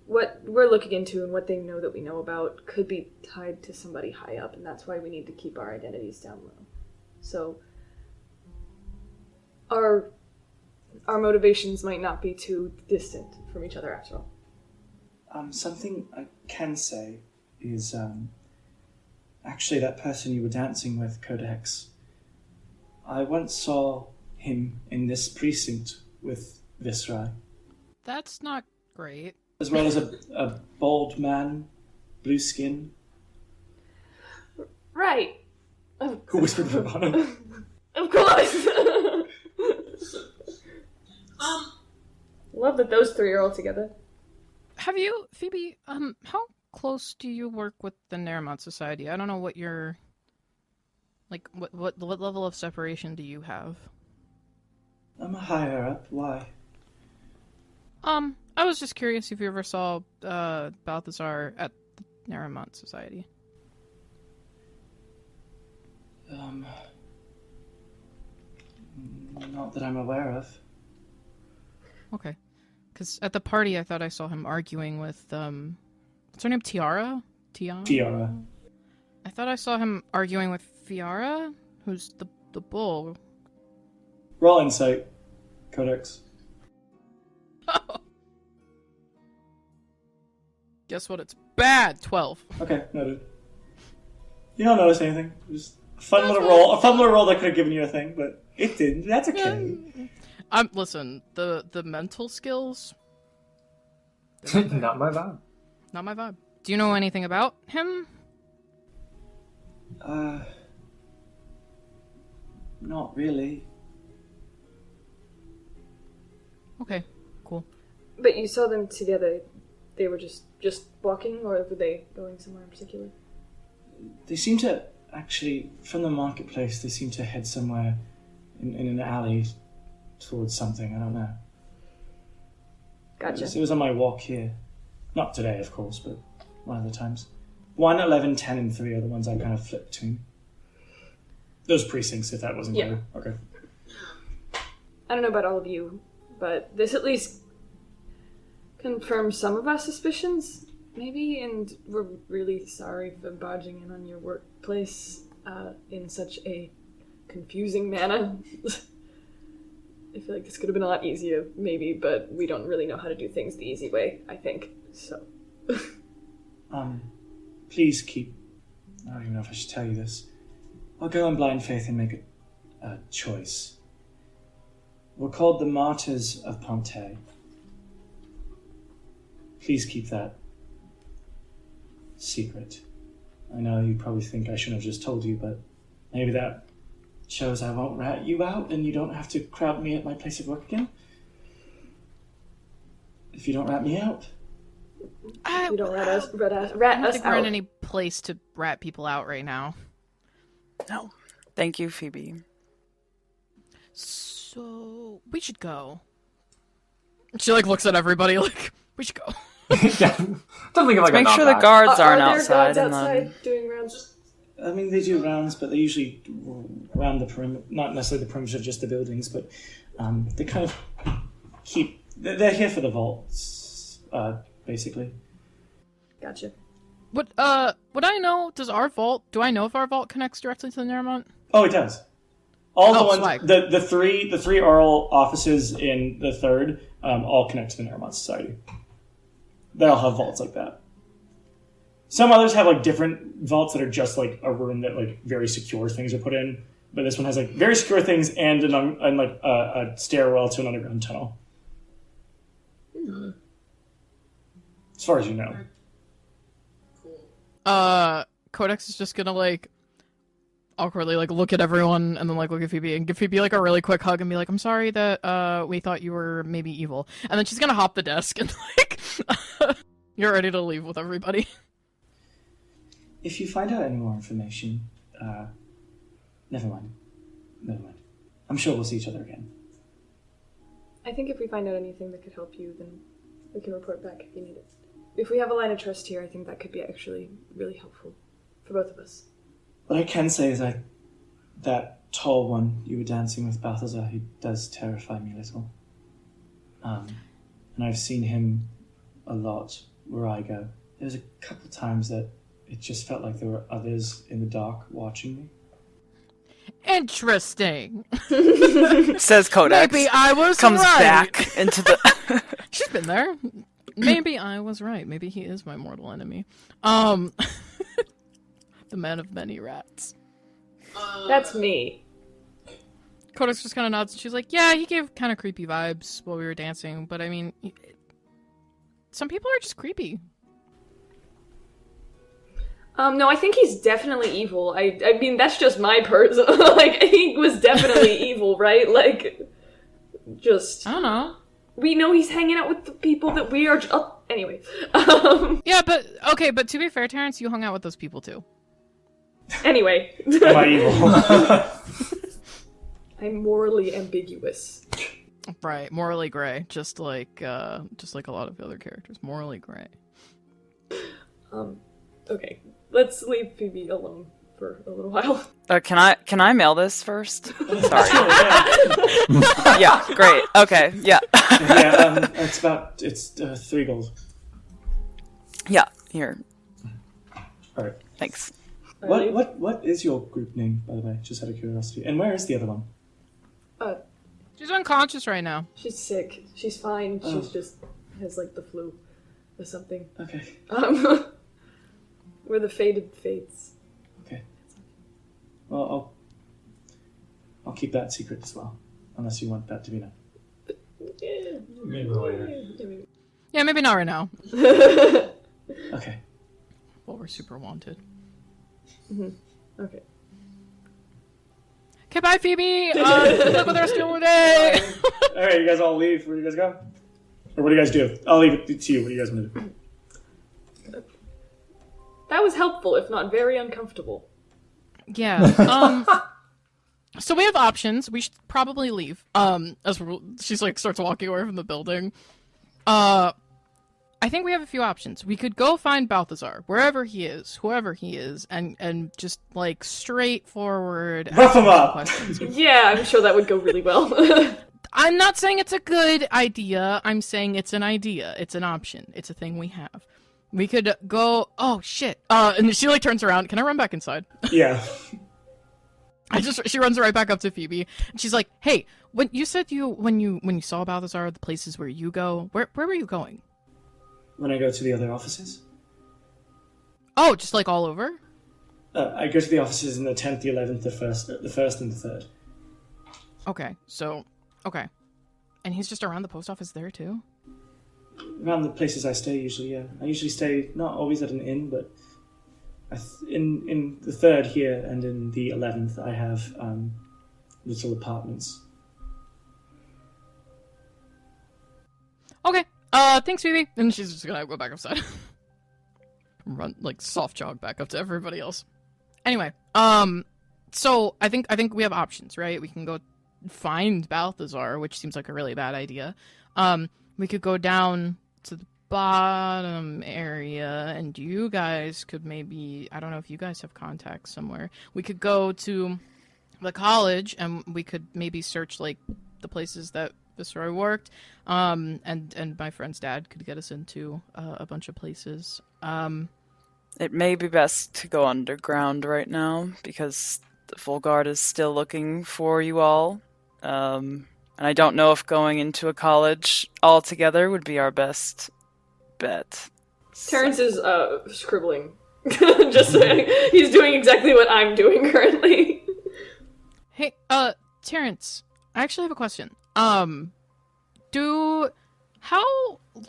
What we're looking into and what they know that we know about could be tied to somebody high up, and that's why we need to keep our identities down low. So our motivations might not be too distant from each other after all. Something I can say is, actually that person you were dancing with, Codex, I once saw him in this precinct with Visrai. That's not great. As well as a bald man, blue skin. Right. Who whispered Vorano? Of course. Love that those three are all together. Have you, Phoebe, how close do you work with the Naramont Society? I don't know what your, like, what level of separation do you have? I'm a higher up. Why? I was just curious if you ever saw, Balthazar at the Naramont Society. Not that I'm aware of. Okay. Because at the party, I thought I saw him arguing with, what's her name? Tiara? Tiara. I thought I saw him arguing with Fiara, who's the bull. Roll insight, Codex. Guess what? It's bad. 12. Okay, noted. You don't notice anything. Just a fun little roll. A fun little roll that could have given you a thing, but it didn't. That's okay. Listen, the mental skills. Not my vibe. Not my vibe. Do you know anything about him? Not really. Okay, cool. But you saw them together. They were just walking, or were they going somewhere in particular? They seem to, actually, from the marketplace, they seem to head somewhere in an alley towards something. I don't know. Gotcha. It was on my walk here. Not today, of course, but one of the times. 1, 11, 10, and 3 are the ones I kind of flipped between. Those precincts, if that wasn't clear. Okay. I don't know about all of you, but this at least confirms some of our suspicions, maybe, and we're really sorry for barging in on your workplace in such a confusing manner. I feel like this could have been a lot easier, maybe, but we don't really know how to do things the easy way, I think, so. Please keep... I don't even know if I should tell you this. I'll go on blind faith and make a choice. We're called the Martyrs of Pompeii. Please keep that secret. I know you probably think I shouldn't have just told you, but maybe that shows I won't rat you out and you don't have to crowd me at my place of work again. If you don't rat me out. You don't rat us I don't think we're out. in any place to rat people out right now. No. Thank you, Phoebe. So, we should go. She, looks at everybody like, we should go. Yeah. Don't think of Make sure the guards aren't Are there outside. guards And outside doing rounds? I mean, they do rounds, but they usually round the perimeter, not necessarily the perimeter of just the buildings, but they kind of keep... They're here for the vaults, basically. Gotcha. Would I know, do I know if our vault connects directly to the Naramont? Oh, it does. All the ones, swag. the three oral offices in the third, all connect to the Naramont Society. They all have vaults like that. Some others have like different vaults that are just like a room that like very secure things are put in, but this one has like very secure things and a stairwell to an underground tunnel. As far as you know. Codex is just gonna, like, awkwardly, like, look at everyone and then, like, look at Phoebe and give Phoebe, like, a really quick hug and be like, I'm sorry that, we thought you were maybe evil. And then she's gonna hop the desk and, like, you're ready to leave with everybody. If you find out any more information, never mind. I'm sure we'll see each other again. I think if we find out anything that could help you, then we can report back if you need it. If we have a line of trust here, I think that could be actually really helpful for both of us. What I can say is that tall one you were dancing with, Balthazar, he does terrify me a little. And I've seen him a lot where I go. There was a couple times that it just felt like there were others in the dark watching me. Interesting. Says Codex. Maybe I was comes right. back into the. She's been there. Maybe I was right. Maybe he is my mortal enemy. The man of many rats. That's me. Codex just kind of nods and she's like, yeah, he gave kind of creepy vibes while we were dancing, but I mean, some people are just creepy. No, I think he's definitely evil. I mean, that's just my person. Like, he was definitely evil, right? Like, just... I don't know. We know he's hanging out with the people that we are... anyway. Yeah, but... Okay, but to be fair, Terrence, you hung out with those people, too. Anyway. Am I evil? I'm morally ambiguous. Right, morally gray. Just like a lot of the other characters. Morally gray. Okay. Let's leave Phoebe alone for a little while. Can I mail this first? Sorry. Yeah, great. Okay, yeah. Yeah, it's 3 gold. Yeah, here. Alright. Thanks. What is your group name, by the way? Just out of curiosity. And where is the other one? She's unconscious right now. She's sick. She's fine. She's just has like the flu or something. Okay. We're the Faded Fates. Okay. Well, I'll keep that secret as well, unless you want that to be known. Maybe later. Yeah, maybe not right now. Okay. Well, we're super wanted. Mm-hmm. Okay. Okay, bye, Phoebe! Good luck with the rest of your day! Alright, you guys all leave. Where do you guys go? Or what do you guys do? I'll leave it to you. What do you guys want to do? That was helpful, if not very uncomfortable. Yeah. So we have options. We should probably leave. As she's like starts walking away from the building. I think we have a few options. We could go find Balthazar, wherever he is, whoever he is, and just like straightforward rough him up. Questions. Yeah, I'm sure that would go really well. I'm not saying it's a good idea. I'm saying it's an idea. It's an option. It's a thing we have. We could go. Oh shit! And she like turns around. Can I run back inside? Yeah. She runs right back up to Phoebe, and she's like, "Hey, when you said when you saw Balthazar, the places where you go, where were you going?" When I go to the other offices? Oh, just like all over? I go to the offices in the 10th, the 11th, the 1st, and the 3rd. Okay. And he's just around the post office there too? Around the places I stay, usually, yeah. I usually stay, not always at an inn, but in the 3rd here and in the 11th, I have little apartments. Okay. Thanks, Phoebe. And she's just gonna go back outside. Run, like, soft jog back up to everybody else. Anyway, so I think we have options, right? We can go find Balthazar, which seems like a really bad idea. We could go down to the bottom area, and you guys could maybe, I don't know if you guys have contacts somewhere. We could go to the college, and we could maybe search, like, the places that Viceroy worked, and my friend's dad could get us into a bunch of places. It may be best to go underground right now, because the Full Guard is still looking for you all. And I don't know if going into a college altogether would be our best bet. Terrence is scribbling. Just saying. He's doing exactly what I'm doing currently. Hey, Terrence, I actually have a question. How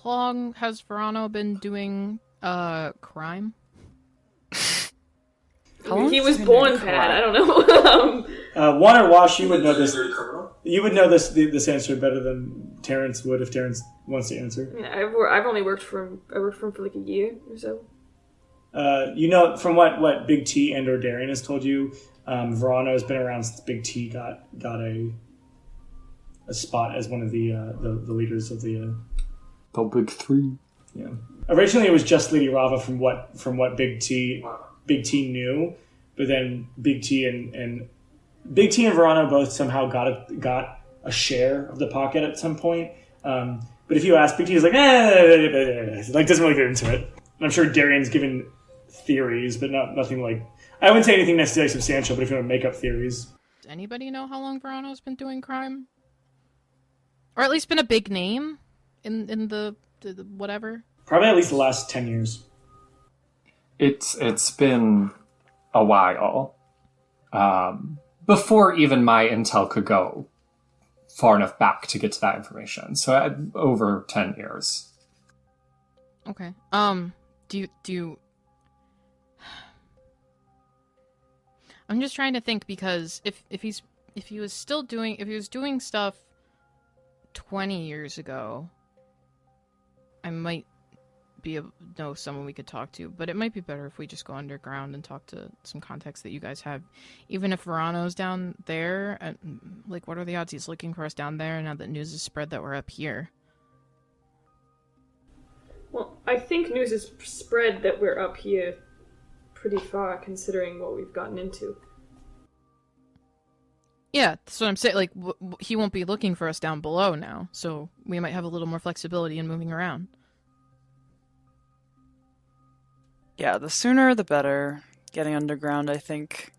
long has Vorano been doing crime? He was born bad. I don't know. Juan or Wash, you would know this. You would know this answer better than Terrence would if Terrence wants to answer. Yeah, I've only worked for him for like a year or so. You know, from what Big T and or Darian has told you, Vorano has been around since Big T got a spot as one of the leaders of the Big Three. Yeah. Originally, it was just Lady Rava from what Big T knew, but then Big T and Vorano both somehow got a share of the pocket at some point. But if you ask, Big T is like, doesn't really get into it. And I'm sure Darian's given theories, but nothing like, I wouldn't say anything necessarily substantial, but if you want to make up theories. Does anybody know how long Vorano's been doing crime? Or at least been a big name in the whatever? Probably at least the last 10 years. It's been a while. Before even my intel could go far enough back to get to that information. So over 10 years. Okay. Do you... I'm just trying to think, because if he was doing stuff 20 years ago, I might know someone we could talk to, but it might be better if we just go underground and talk to some contacts that you guys have. Even if Vorano's down there, like, what are the odds he's looking for us down there now that news is spread that we're up here? Well, I think news is spread that we're up here pretty far, considering what we've gotten into. Yeah, that's what I'm saying. Like, he won't be looking for us down below now, so we might have a little more flexibility in moving around. Yeah, the sooner the better. Getting underground, I think.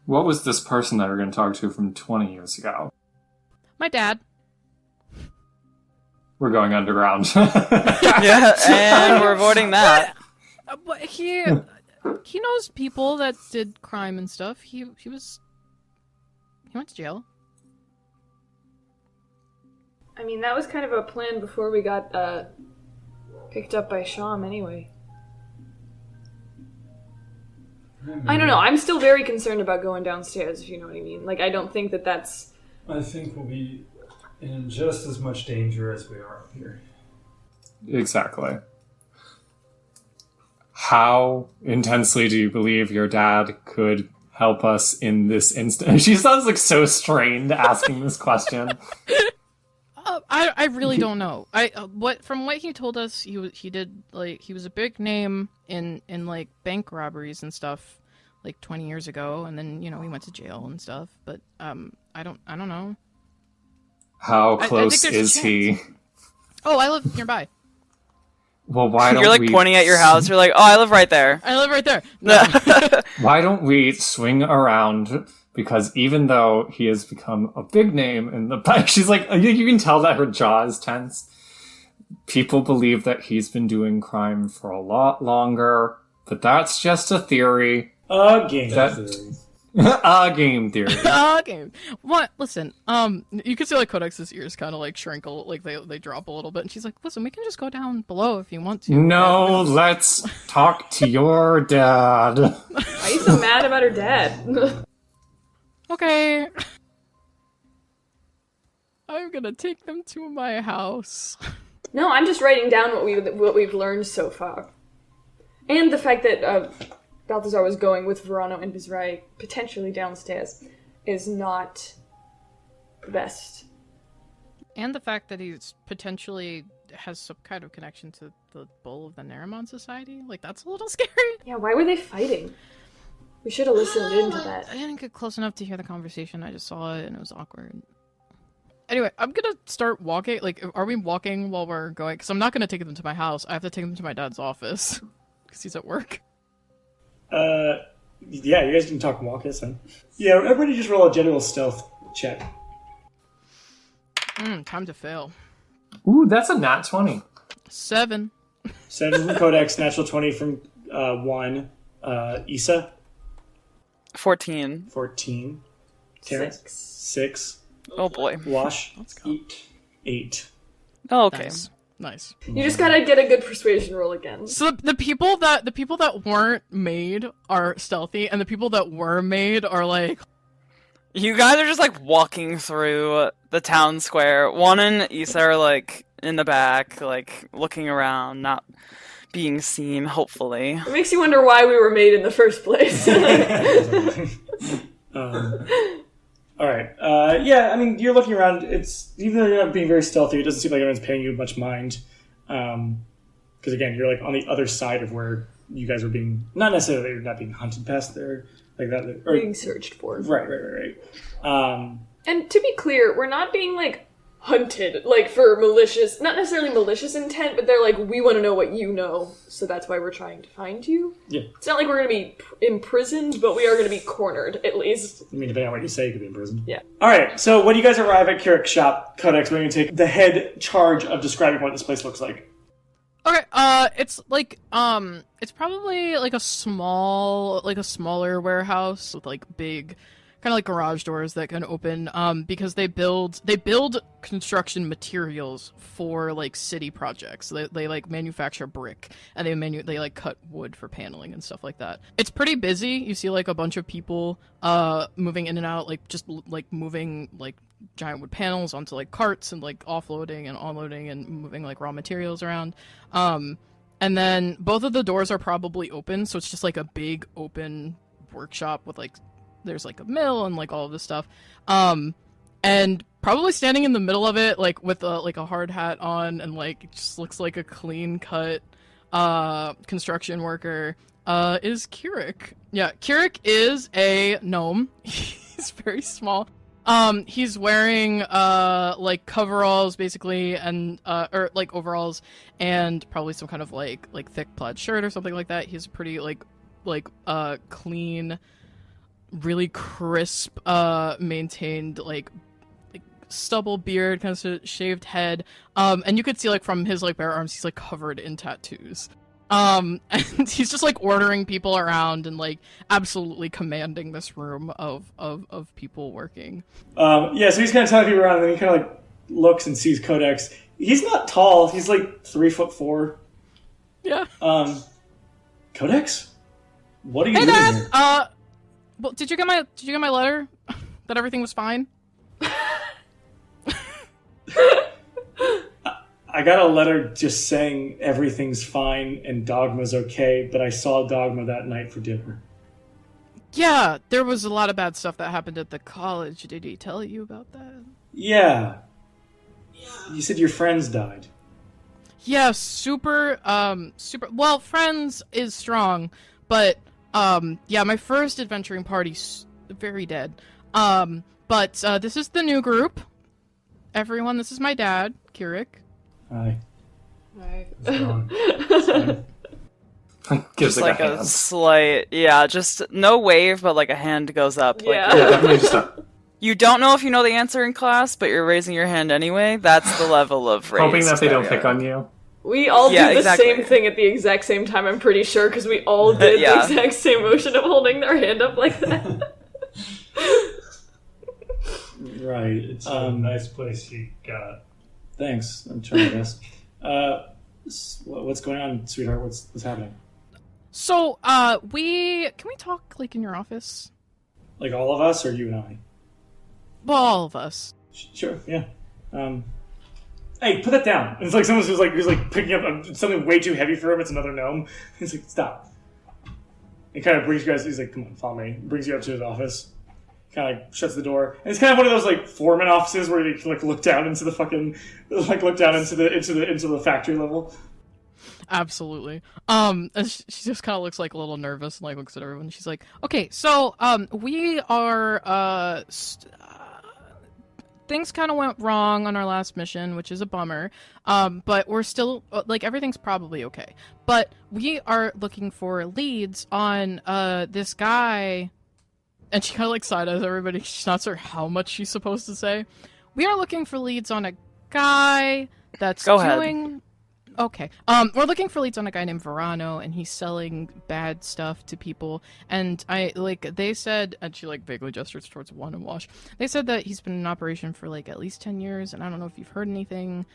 What was this person that we're going to talk to from 20 years ago? My dad. We're going underground. Yeah, and we're avoiding that. But he knows people that did crime and stuff. He went to jail. I mean, that was kind of a plan before we got picked up by Sham anyway. I don't know. I'm still very concerned about going downstairs, if you know what I mean. Like, I don't think that's... I think we'll be in just as much danger as we are up here. Exactly. How intensely do you believe your dad could help us in this instant? She sounds like so strained asking this question. I really don't know. From what he told us, he did, like, he was a big name in like bank robberies and stuff like 20 years ago, and then, you know, he went to jail and stuff, but I don't know. How close is he? Oh, I live nearby. Well, why don't You're like we... pointing at your house. You're like, oh, I live right there. I live right there. No. Why don't we swing around? Because even though he has become a big name in the back, she's like, you can tell that her jaw is tense. People believe that he's been doing crime for a lot longer, but that's just a theory. A game theory. A game theory. A game. What? Listen, you can see like Codex's ears kind of like shrink, like they drop a little bit, and she's like, "Listen, we can just go down below if you want to." No, let's talk to your dad. Why are you so mad about her dad? Okay. I'm gonna take them to my house. No, I'm just writing down what we've learned so far, and the fact that Balthazar was going with Vorano and Bizrai potentially downstairs is not the best. And the fact that he's potentially has some kind of connection to the bull of the Naramon Society, like, that's a little scary. Yeah, why were they fighting? We should have listened into that. I didn't get close enough to hear the conversation. I just saw it and it was awkward. Anyway, I'm gonna start walking. Like, are we walking while we're going? Because I'm not gonna take them to my house. I have to take them to my dad's office because he's at work. Yeah, you guys can talk and walk this then. Yeah, everybody just roll a general stealth check. Time to fail. Ooh, that's a nat 20. 7. 7 from Codex, natural 20 from 1. Issa? 14. 14. Terrence? 6. Oh boy. Wash? Let's go. 8. Oh, okay. Nice. Nice. You just gotta get a good persuasion roll again. So the people that weren't made are stealthy, and the people that were made are like. You guys are just like walking through the town square. Juan and Issa are like in the back, like looking around, not being seen, hopefully. It makes you wonder why we were made in the first place. All right. Yeah, I mean, you're looking around. It's even though you're not being very stealthy, it doesn't seem like anyone's paying you much mind. Because again, you're like on the other side of where you guys are being not necessarily you're not being hunted past there, like that. Or, being searched for. Right. And to be clear, we're not being like hunted, like for malicious, not necessarily malicious intent, but they're like, we want to know what you know, so that's why we're trying to find you. Yeah. It's not like we're going to be imprisoned, but we are going to be cornered, at least. I mean, depending on what you say, you could be imprisoned. Yeah. All right, so when you guys arrive at Kirik's shop, Codex, we're going to take the head charge of describing what this place looks like. Okay, it's like, it's probably like a smaller warehouse with like big, kind of like garage doors that can open, because they build construction materials for like city projects. They like manufacture brick, and they like cut wood for paneling and stuff like that. It's pretty busy. You see like a bunch of people, moving in and out, like just like moving like giant wood panels onto like carts and like offloading and onloading and moving like raw materials around. And then both of the doors are probably open, so it's just like a big open workshop with like there's like a mill and like all of this stuff. And probably standing in the middle of it, like with a hard hat on and like it just looks like a clean cut construction worker, is Kirik. Yeah, Kirik is a gnome. He's very small. He's wearing like coveralls basically, and or like overalls, and probably some kind of like thick plaid shirt or something like that. He's pretty like clean, really crisp, maintained like stubble beard, kind of shaved head. And you could see like from his like bare arms, he's like covered in tattoos. And he's just like ordering people around and like absolutely commanding this room of people working. Yeah, so he's kind of telling people around, and then he kind of like looks and sees Codex. He's not tall. He's like 3'4". Yeah. Codex, what are you hey, doing Dad! here? Well, did you get my letter? That everything was fine? I got a letter just saying everything's fine and Dogma's okay, but I saw Dogma that night for dinner. Yeah, there was a lot of bad stuff that happened at the college. Did he tell you about that? Yeah. You said your friends died. Yeah, super, well, friends is strong, but, yeah, my first adventuring party's very dead. But, this is the new group. Everyone, this is my dad, Kirik. Hi. Right. Gives Just like a slight, yeah, just no wave, but like a hand goes up. Yeah. Like, Yeah, definitely just a, you don't know if you know the answer in class, but you're raising your hand anyway. That's the level of raise. hoping that they don't we pick are. on you. We all Yeah, did the exactly. same thing at the exact same time, I'm pretty sure, because we all did Yeah. the exact same motion of holding their hand up like that. Right. It's a nice place you got. Thanks. I'm trying my best. What's going on, sweetheart? What's happening? So, can we talk, like, in your office? Like all of us, or you and I? Well, all of us. Sure. Yeah. Hey, put that down. It's like someone who's like picking up something way too heavy for him. It's another gnome. He's like, stop. He kind of brings you guys. He's like, come on, follow me. Brings you up to his office. Kind of like shuts the door, and it's kind of one of those like foreman offices where you can like look down into the fucking look down into the factory level. Absolutely. And she just kind of looks like a little nervous and like looks at everyone. She's like, okay, so, we are, things kind of went wrong on our last mission, which is a bummer. But we're still, like, everything's probably okay. But we are looking for leads on, this guy. And she kind of like side-eyes everybody. She's not sure how much she's supposed to say. We are looking for leads on a guy that's Go ahead. doing... Okay. We're looking for leads on a guy named Vorano, and he's selling bad stuff to people. And they said, and she like vaguely gestures towards One and Wash. They said that he's been in operation for like at least 10 years, and I don't know if you've heard anything.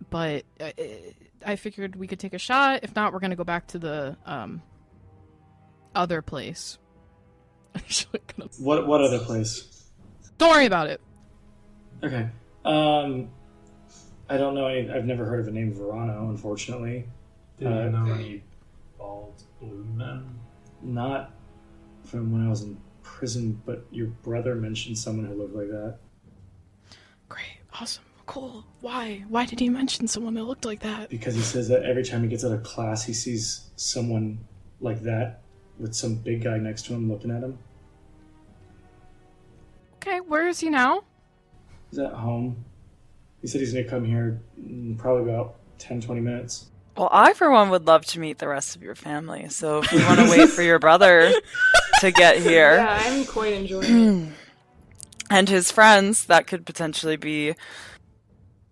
But I figured we could take a shot. If not, we're gonna go back to the other place. What other place? Don't worry about it. Okay. I don't know. I've never heard of the name Vorano, unfortunately. Do you know any bald blue men? Not from when I was in prison, but your brother mentioned someone who looked like that. Great. Awesome. Cool. Why? Why did he mention someone that looked like that? Because he says that every time he gets out of class, he sees someone like that with some big guy next to him looking at him. Okay, where is he now? He's at home. He said he's going to come here in probably about 10, 20 minutes. Well, I, for one, would love to meet the rest of your family. So if you want to wait for your brother to get here. Yeah, I'm quite enjoying it. And his friends that could potentially be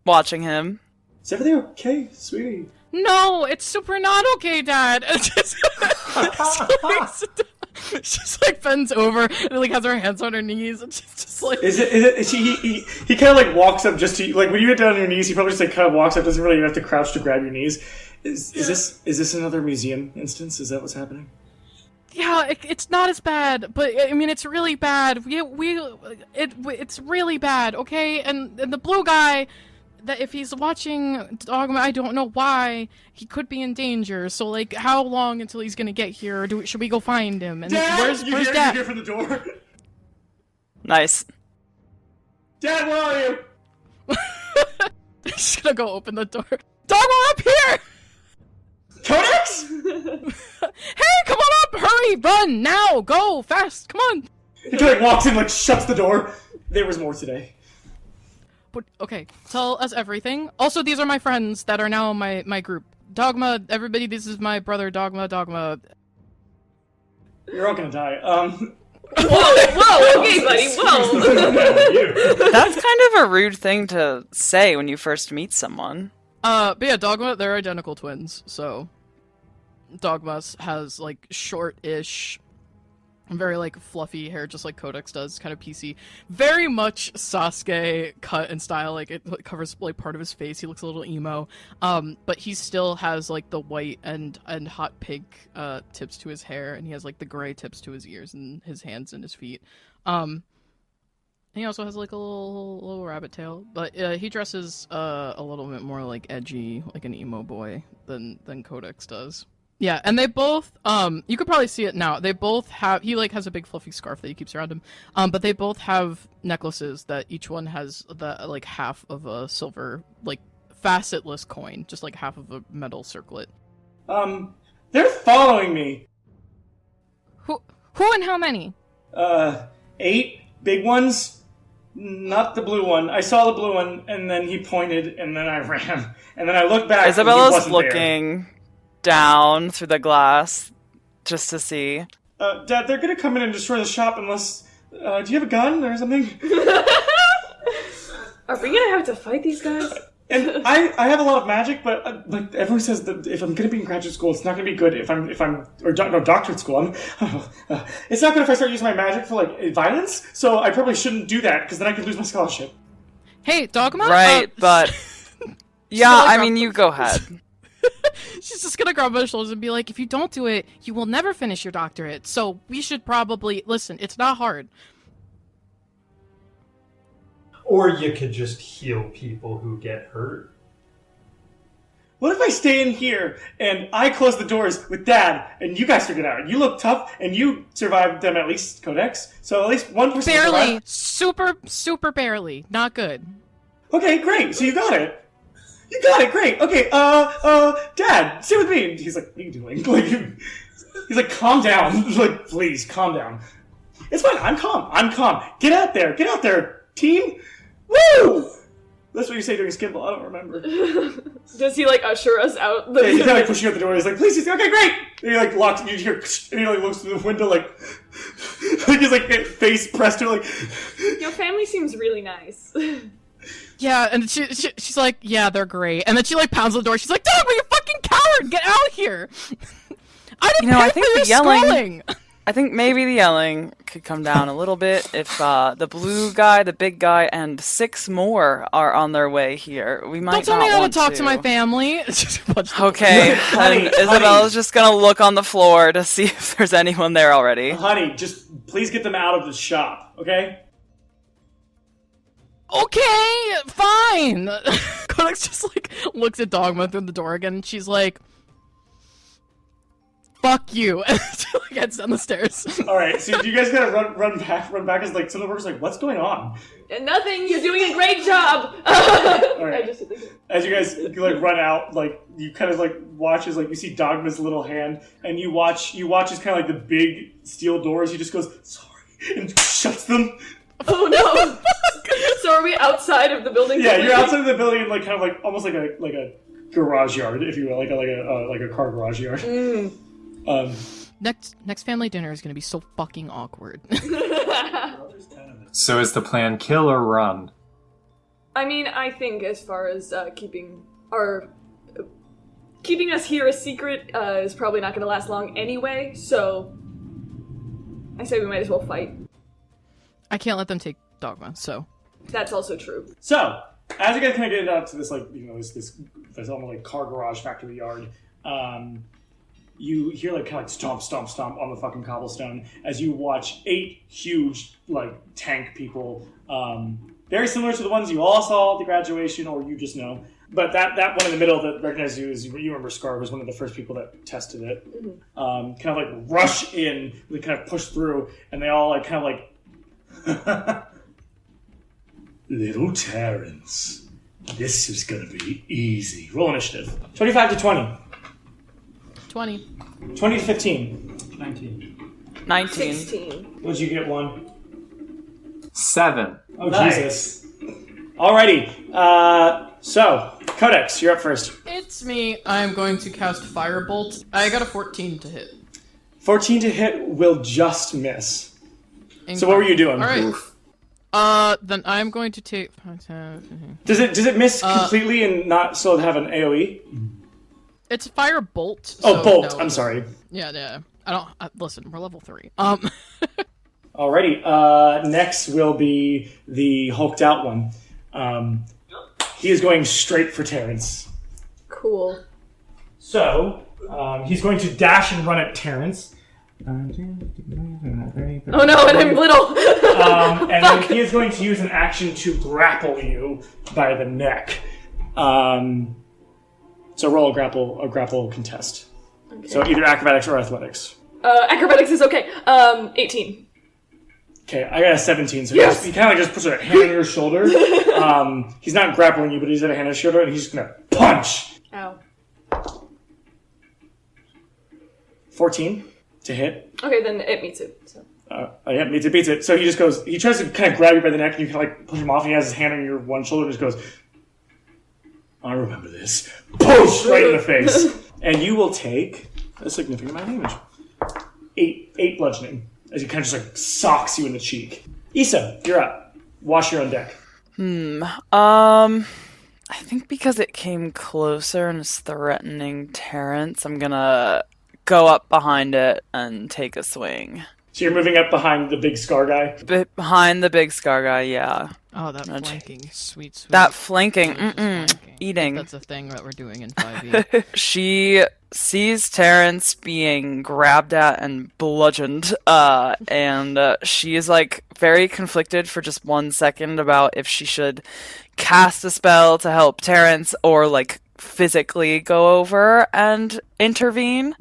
watching him. Is everything okay, sweetie? No, it's super not okay, Dad. She just like bends over and like has her hands on her knees and she's just like. He kind of like walks up just to like when you get down on your knees. He probably just like kind of walks up. Doesn't really even have to crouch to grab your knees. Is this another museum instance? Is that what's happening? Yeah, it's not as bad, but I mean it's really bad. It's really bad. Okay, and the blue guy. That if he's watching Dogma, I don't know why he could be in danger. So, like, how long until he's gonna get here? Or should we go find him? And Dad, where's Dad? You hear from the door. Nice. Dad, where are you? She's gonna go open the door. Dogma, up here! Codex! Hey, come on up! Hurry, run now, go fast! Come on! He kind of walks in, like shuts the door. There was more today. But, okay, tell us everything. Also, these are my friends that are now my group. Dogma, everybody, this is my brother, Dogma. You're all gonna die. Whoa, okay, buddy, whoa. That's kind of a rude thing to say when you first meet someone. But yeah, Dogma, they're identical twins, so... Dogma has, like, short-ish... very, like, fluffy hair, just like Codex does, kind of PC. Very much Sasuke cut and style, like, it covers, like, part of his face. He looks a little emo. But he still has, like, the white and hot pink, tips to his hair, and he has, like, the gray tips to his ears and his hands and his feet. And he also has, like, a little rabbit tail. But, he dresses, a little bit more, like, edgy, like an emo boy than Codex does. Yeah, and they both, you could probably see it now. They both have, he, like, has a big fluffy scarf that he keeps around him. But they both have necklaces that each one has the, like, half of a silver, like, facetless coin. Just, like, half of a metal circlet. They're following me. Who and how many? 8 big ones. Not the blue one. I saw the blue one, and then he pointed, and then I ran. And then I looked back, Isabella's and he wasn't looking... there. down through the glass just to see. Dad, they're gonna come in and destroy the shop unless... do you have a gun or something? Are we gonna have to fight these guys? And I have a lot of magic, but like everyone says that if I'm gonna be in graduate school, it's not gonna be good if I'm doctorate school. It's not good if I start using my magic for like violence. So I probably shouldn't do that because then I could lose my scholarship. Hey, Dogma? Right, but... yeah, I mean, you go ahead. She's just gonna grab my shoulders and be like, if you don't do it, you will never finish your doctorate. So we should probably... Listen, it's not hard. Or you could just heal people who get hurt. What if I stay in here and I close the doors with Dad and you guys figure it out? You look tough and you survived them at least, Codex. So at least one person Barely. survived. Super barely. Not good. Okay, great. So you got it. You got it, great. Okay, Dad, stay with me. And he's like, what are you doing? Like, he's like, calm down. Like, please, calm down. It's fine, I'm calm. Get out there, team. Woo! That's what you say during Skimble, I don't remember. Does he, like, usher us out? Yeah, he's kind of like pushing out the door, he's like, please, okay, great! And he, like, locks, and you hear, and he, like, looks through the window, like he's, like, face pressed to, like... Your family seems really nice. Yeah, and she's like, yeah, they're great. And then she, like, pounds on the door. She's like, Dog, you fucking coward! Get out of here! I didn't pay I for think your the yelling... schooling! I think maybe the yelling could come down a little bit if the blue guy, the big guy, and 6 more are on their way here. We might Don't tell not me how to want talk to my family. Okay, Honey, and Isabella's just gonna look on the floor to see if there's anyone there already. Honey, just please get them out of the shop, okay? Okay, fine. Codex just like looks at Dogma through the door again, and she's like, "Fuck you," and she like heads down the stairs. All right, so you guys gotta run back as like some of the workers like, what's going on? Nothing. You're doing a great job. All right. I just did this. As you guys like run out, like you kind of like watch as like you see Dogma's little hand, and you watch as kind of like the big steel doors. He just goes sorry and shuts them. Oh no! So are we outside of the building? Yeah, you're outside of the building, and like kind of like almost like a garage yard, if you will, like a car garage yard. Next family dinner is gonna be so fucking awkward. So is the plan kill or run? I mean, I think as far as keeping us here a secret is probably not going to last long anyway. So I say we might as well fight. I can't let them take Dogma, so. That's also true. So as you guys kind of get out to this like this almost like car garage factory yard, you hear like kind of like stomp, stomp, stomp on the fucking cobblestone as you watch 8 huge like tank people, very similar to the ones you all saw at the graduation, or you just know. But that one in the middle that recognized you is you remember Scar was one of the first people that tested it. Kind of like rush in, they kind of push through, and they all like kind of like. Little Terrence, this is gonna be easy. Roll initiative. 25 to 20. 20. 20 to 15. 19. 16. What'd you get, 1? 7. Oh, nice. Jesus. Alrighty. So, Codex, you're up first. It's me. I'm going to cast Firebolt. I got a 14 to hit. 14 to hit will just miss. So what were you doing? Alright. Then I'm going to take... Does it miss completely and not still have an AoE? It's a Firebolt. Oh, so bolt. no. I'm sorry. Yeah. Listen, we're level 3. Alrighty. Next will be the hulked out one. He is going straight for Terrence. Cool. So, he's going to dash and run at Terrence. Oh no, and I'm little. And then he is going to use an action to grapple you by the neck. So roll a grapple contest. Okay. So either acrobatics or athletics. Acrobatics is okay. 18. Okay, I got a 17, so yes! he kind of like just puts a hand on your shoulder. He's not grappling you, but he's got a hand on his shoulder, and he's just gonna punch! Ow. 14 to hit. Okay, then it meets it, so. Yeah, beats it. So he just goes, he tries to kind of grab you by the neck, and you kind of like push him off, and he has his hand on your one shoulder, and just goes, I remember this. Push! Right in the face. And you will take a significant amount of damage. 8 bludgeoning. As he kind of just like socks you in the cheek. Issa, you're up. Wash your own deck. I think because it came closer and is threatening Terrence, I'm gonna go up behind it and take a swing. So you're moving up behind the big scar guy? Behind the big scar guy, yeah. Oh, that flanking. Sweet. That flanking. Eating. That's a thing that we're doing in 5e. She sees Terrence being grabbed at and bludgeoned, and she is like very conflicted for just 1 second about if she should cast a spell to help Terrence or like physically go over and intervene.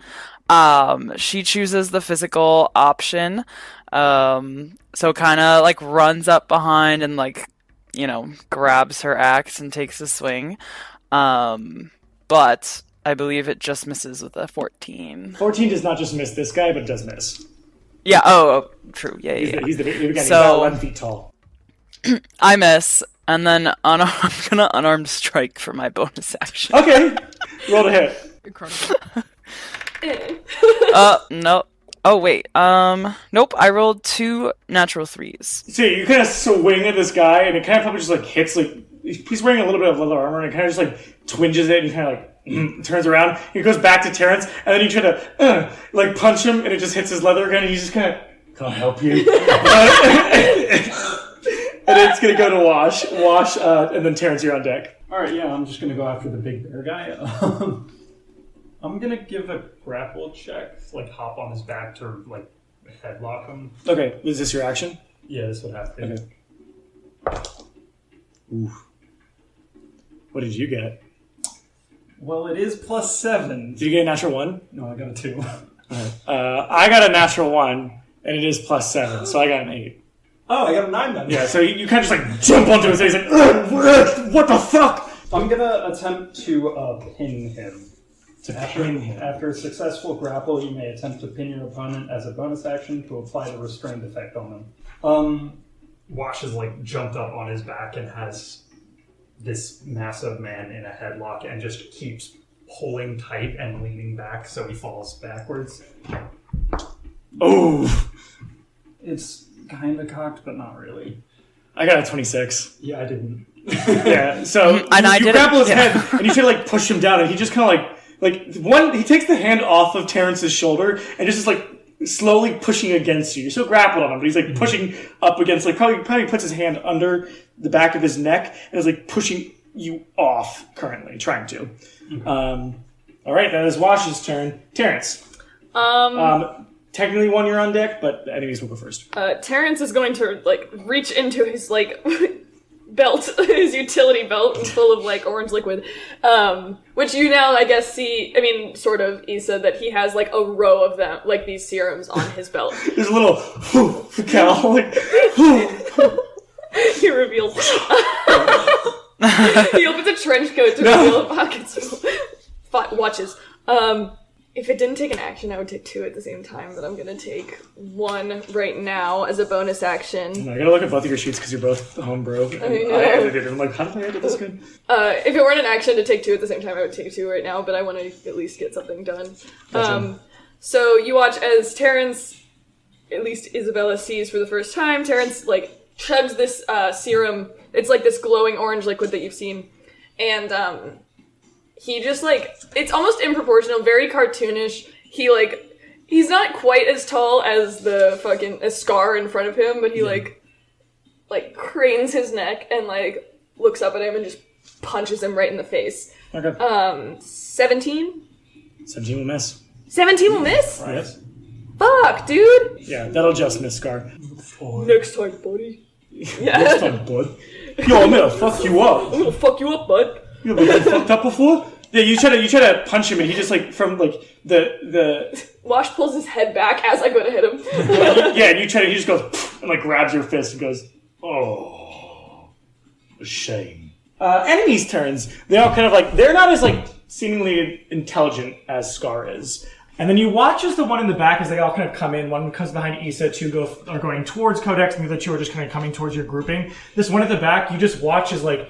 She chooses the physical option, so kind of like runs up behind and like, grabs her axe and takes a swing. But I believe it just misses with a 14. 14 does not just miss this guy, but does miss. Yeah, oh, true. Yeah, He's the big guy. He's So- about 11 feet tall. I miss, and then I'm gonna unarmed strike for my bonus action. Okay. Roll to hit. Incredible. No. Oh, wait. Nope, I rolled 2 natural 3s. So you kind of swing at this guy, and it kind of probably just like hits, like, he's wearing a little bit of leather armor, and it kind of just like twinges it, and he kind of like Turns around, he goes back to Terrence, and then you try to punch him, and it just hits his leather again, and he's just kind of, can I help you? And it's gonna go to Wash, and then Terrence, you're on deck. All right, yeah, I'm just gonna go after the big bear guy. I'm gonna give a grapple check, like hop on his back to like headlock him. Okay, is this your action? Yeah, this would have to. Okay. Ooh. What did you get? Well, it is +7. Did you get a natural 1? No, I got a 2. I got a natural 1, and it is +7, so I got an 8. Oh, I got a 9 then. Yeah, so you kind of just like jump onto his face and what the fuck? I'm gonna attempt to pin him. After a successful grapple, you may attempt to pin your opponent as a bonus action to apply the restrained effect on them. Wash has like jumped up on his back and has this massive man in a headlock and just keeps pulling tight and leaning back so he falls backwards. Oh, it's kind of cocked, but not really. I got a 26. Yeah, I didn't. Yeah, so you grapple his head and you try to like push him down, and he just kind of he takes the hand off of Terrence's shoulder and just is like slowly pushing against you. You're still grappled on him, but he's like pushing up against, like probably puts his hand under the back of his neck and is like pushing you off currently, trying to. All right, that is Wash's turn. Terrence. Technically 1 you're on deck, but enemies will go first. Terrence is going to like reach into his like belt, his utility belt full of like orange liquid, which you now I guess see, I mean sort of, Issa, that he has like a row of them, like these serums on his belt. There's a little Cal, like he reveals he opens a trench coat to reveal pockets watches. If it didn't take an action, I would take 2 at the same time, but I'm gonna take 1 right now as a bonus action. I gotta look at both of your sheets because you're both homebrew. I know. I'm like, how did I edit this good? If it weren't an action to take 2 at the same time, I would take 2 right now, but I want to at least get something done. Gotcha. So you watch as Terrence, at least Isabella sees for the first time, Terrence like chugs this serum. It's like this glowing orange liquid that you've seen, and he just like, it's almost improportional, very cartoonish. He's not quite as tall as the fucking Scar in front of him, but he like cranes his neck and like looks up at him and just punches him right in the face. Okay. 17? 17 will miss. 17 will miss? Yes. Fuck, dude! Yeah, that'll just miss Scar. Next time, buddy. Yeah. Next time, bud. Yo, I'm gonna fuck you up. I'm gonna fuck you up, bud. You ever been fucked up before? Yeah, you try to punch him, and he just like from like the Wash pulls his head back as I go to hit him. Yeah, and he just goes and like grabs your fist and goes, oh, a shame. Enemies' turns. They all kind of like, they're not as like seemingly intelligent as Scar is. And then you watch as the one in the back, as they all kind of come in. One comes behind Issa, 2 are going towards Codex, and the other 2 are just kind of coming towards your grouping. This one at the back, you just watch as like,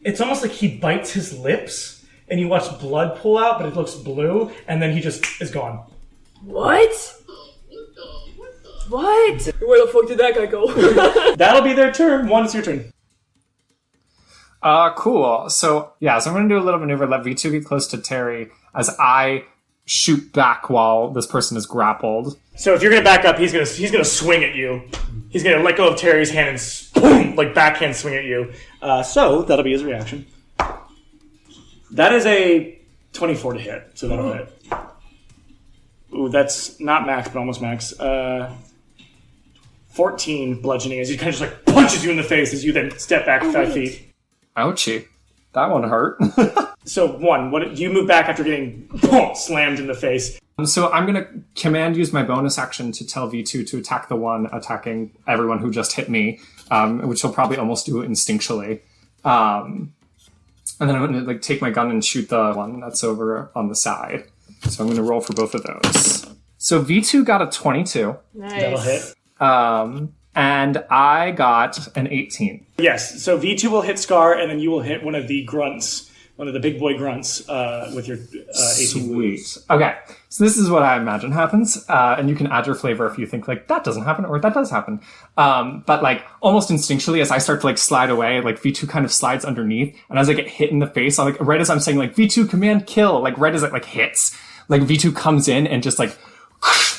it's almost like he bites his lips, and you watch blood pull out, but it looks blue, and then he just is gone. What? Where the fuck did that guy go? That'll be their turn. One, it's your turn. Cool. So I'm going to do a little maneuver, let V2 get close to Terry as I shoot back while this person is grappled. So if you're going to back up, he's going to swing at you. He's going to let go of Terry's hand and boom, like backhand swing at you. So that'll be his reaction. That is a 24 to hit, so that'll hit. Ooh, that's not max, but almost max. 14 bludgeoning as he kind of just like punches you in the face as you then step back 5 feet. Ouchie. That one hurt. So, 1, what do you move back after getting slammed in the face? So I'm going to command use my bonus action to tell V2 to attack the one attacking everyone who just hit me, which he'll probably almost do instinctually. And then I'm going to take my gun and shoot the one that's over on the side. So I'm going to roll for both of those. So V2 got a 22. Nice. That'll hit. And I got an 18. Yes, so V2 will hit Scar, and then you will hit one of the grunts one of the big boy grunts with your 18 wounds. Sweet. Okay, so this is what I imagine happens, and you can add your flavor if you think like that doesn't happen or that does happen. But like almost instinctually, as I start to like slide away, like V2 kind of slides underneath, and as I get hit in the face, I like right as I'm saying like V2 command kill, like right as it like hits, like V2 comes in and just like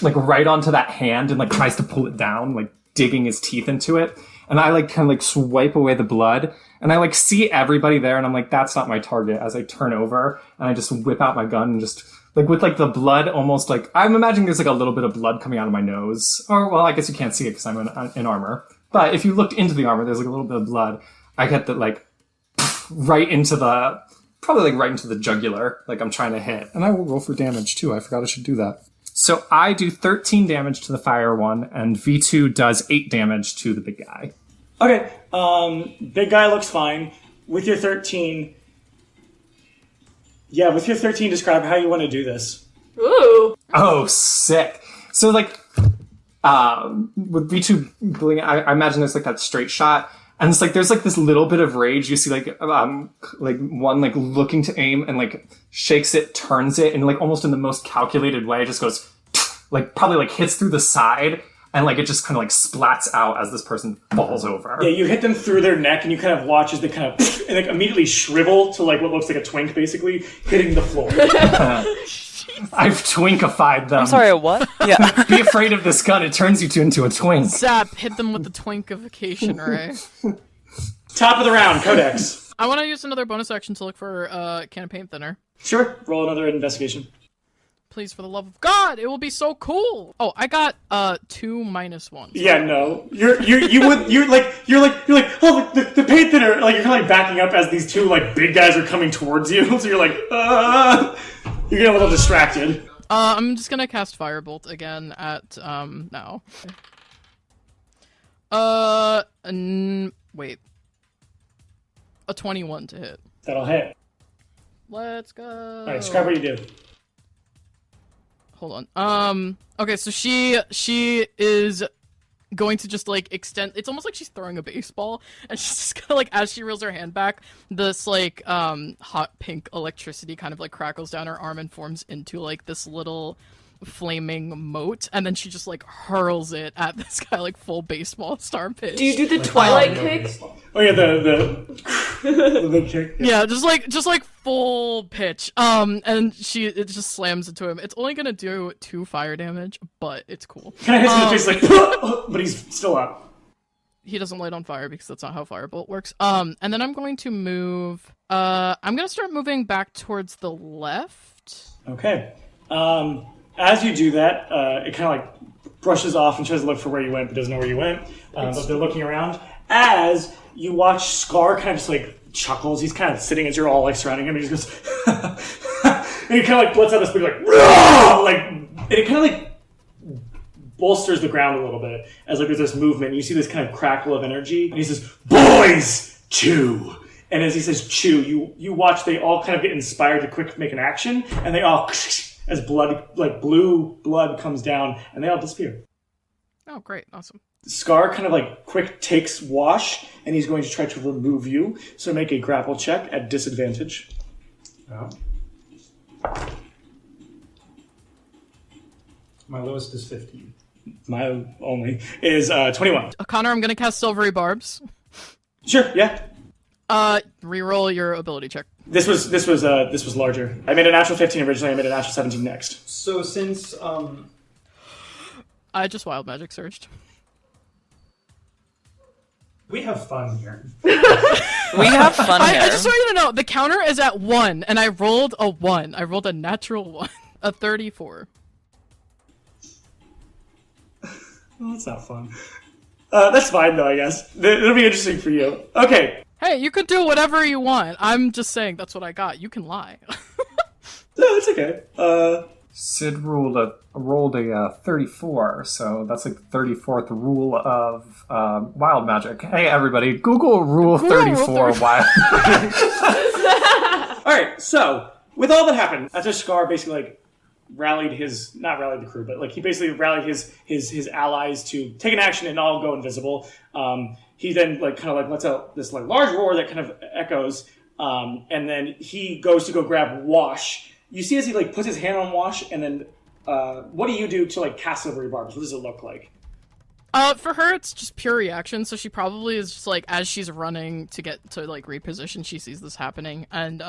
right onto that hand and like tries to pull it down, like digging his teeth into it. And I like kind of like swipe away the blood, and I like see everybody there, and I'm like, that's not my target. As I turn over and I just whip out my gun and just like with like the blood almost like I'm imagining there's like a little bit of blood coming out of my nose, or well, I guess you can't see it because I'm in armor. But if you looked into the armor, there's like a little bit of blood. I get that like right into the probably like right into the jugular, like I'm trying to hit, and I will roll for damage too. I forgot I should do that. So I do 13 damage to the fire one, and V2 does 8 damage to the big guy. Okay, big guy looks fine. With your 13... Yeah, with your 13, describe how you want to do this. Ooh. Oh, sick. So, like, with V2 bleeding, I imagine there's, like, that straight shot, and it's, like, there's, like, this little bit of rage. You see, like one, like, looking to aim and, like, shakes it, turns it, and, like, almost in the most calculated way, just goes, like, probably, like, hits through the side, and, like, it just kind of, like, splats out as this person falls over. Yeah, you hit them through their neck, and you kind of watch as they kind of and, like, immediately shrivel to, like, what looks like a twink, basically, hitting the floor. I've twinkified them. I'm sorry, a what? Yeah. Be afraid of this gun. It turns you into a twink. Zap, hit them with the twinkification array. Top of the round, Codex. I want to use another bonus action to look for can of paint thinner. Sure, roll another investigation. Please, for the love of God, it will be so cool. Oh, I got 2 -1. Yeah, no, you're like oh the paint thinner, like you're kind of like backing up as these two like big guys are coming towards you, so you're like you're getting a little distracted. I'm just gonna cast Firebolt again at now. Wait, a 21 to hit. That'll hit. Let's go. All right, describe what you do. Hold on. Okay, so she is going to just like extend. It's almost like she's throwing a baseball, and she's just gonna like as she reels her hand back, this like hot pink electricity kind of like crackles down her arm and forms into like this little flaming moat, and then she just like hurls it at this guy like full baseball star pitch. Do you do the Twilight kick? Oh yeah, the kick. Yeah, just like full pitch. And it just slams into him. It's only gonna do 2 fire damage, but it's cool. Kind of hits him in the face like, but he's still up. He doesn't light on fire because that's not how Firebolt works. And then I'm going to move. I'm gonna start moving back towards the left. Okay. As you do that, it kind of like brushes off and tries to look for where you went, but doesn't know where you went. But they're looking around. As you watch Scar kind of just like chuckles, he's kind of sitting as you're all like surrounding him, and he just goes, and he kind of like lets out this big and it kind of like bolsters the ground a little bit as like there's this movement. And you see this kind of crackle of energy, and he says, "Boys, chew." And as he says "chew," you watch they all kind of get inspired to quick make an action, and they all as blood, like blue blood comes down, and they all disappear. Oh, great. Awesome. Scar kind of like quick takes wash, and he's going to try to remove you. So make a grapple check at disadvantage. Oh. My lowest is 15. My only is 21. Connor, I'm gonna cast Silvery Barbs. Sure, yeah. Reroll your ability check. This was larger. I made a natural 15 originally. I made a natural 17 next. So since I just wild magic surged. we have fun here. We have fun here. I just want you to know the counter is at 1, and I rolled a 1. I rolled a natural 1, a 34. Well, that's not fun. That's fine though, I guess. It'll be interesting for you. Okay. Hey, you could do whatever you want. I'm just saying that's what I got. You can lie. No, it's okay. Sid rolled a 34, so that's like the 34th rule of wild magic. Hey, everybody, Google Rule 34 wild. All right, so with all that happened, after Scar basically like not rallied the crew, but like he basically rallied his allies to take an action and all go invisible. He then like kind of like lets out this like large roar that kind of echoes, And then he goes to go grab Wash. You see as he like puts his hand on Wash, and then what do you do to like cast Silvery Barbs? What does it look like? For her, it's just pure reaction, so she probably is just, like, as she's running to get to, like, reposition, she sees this happening, and,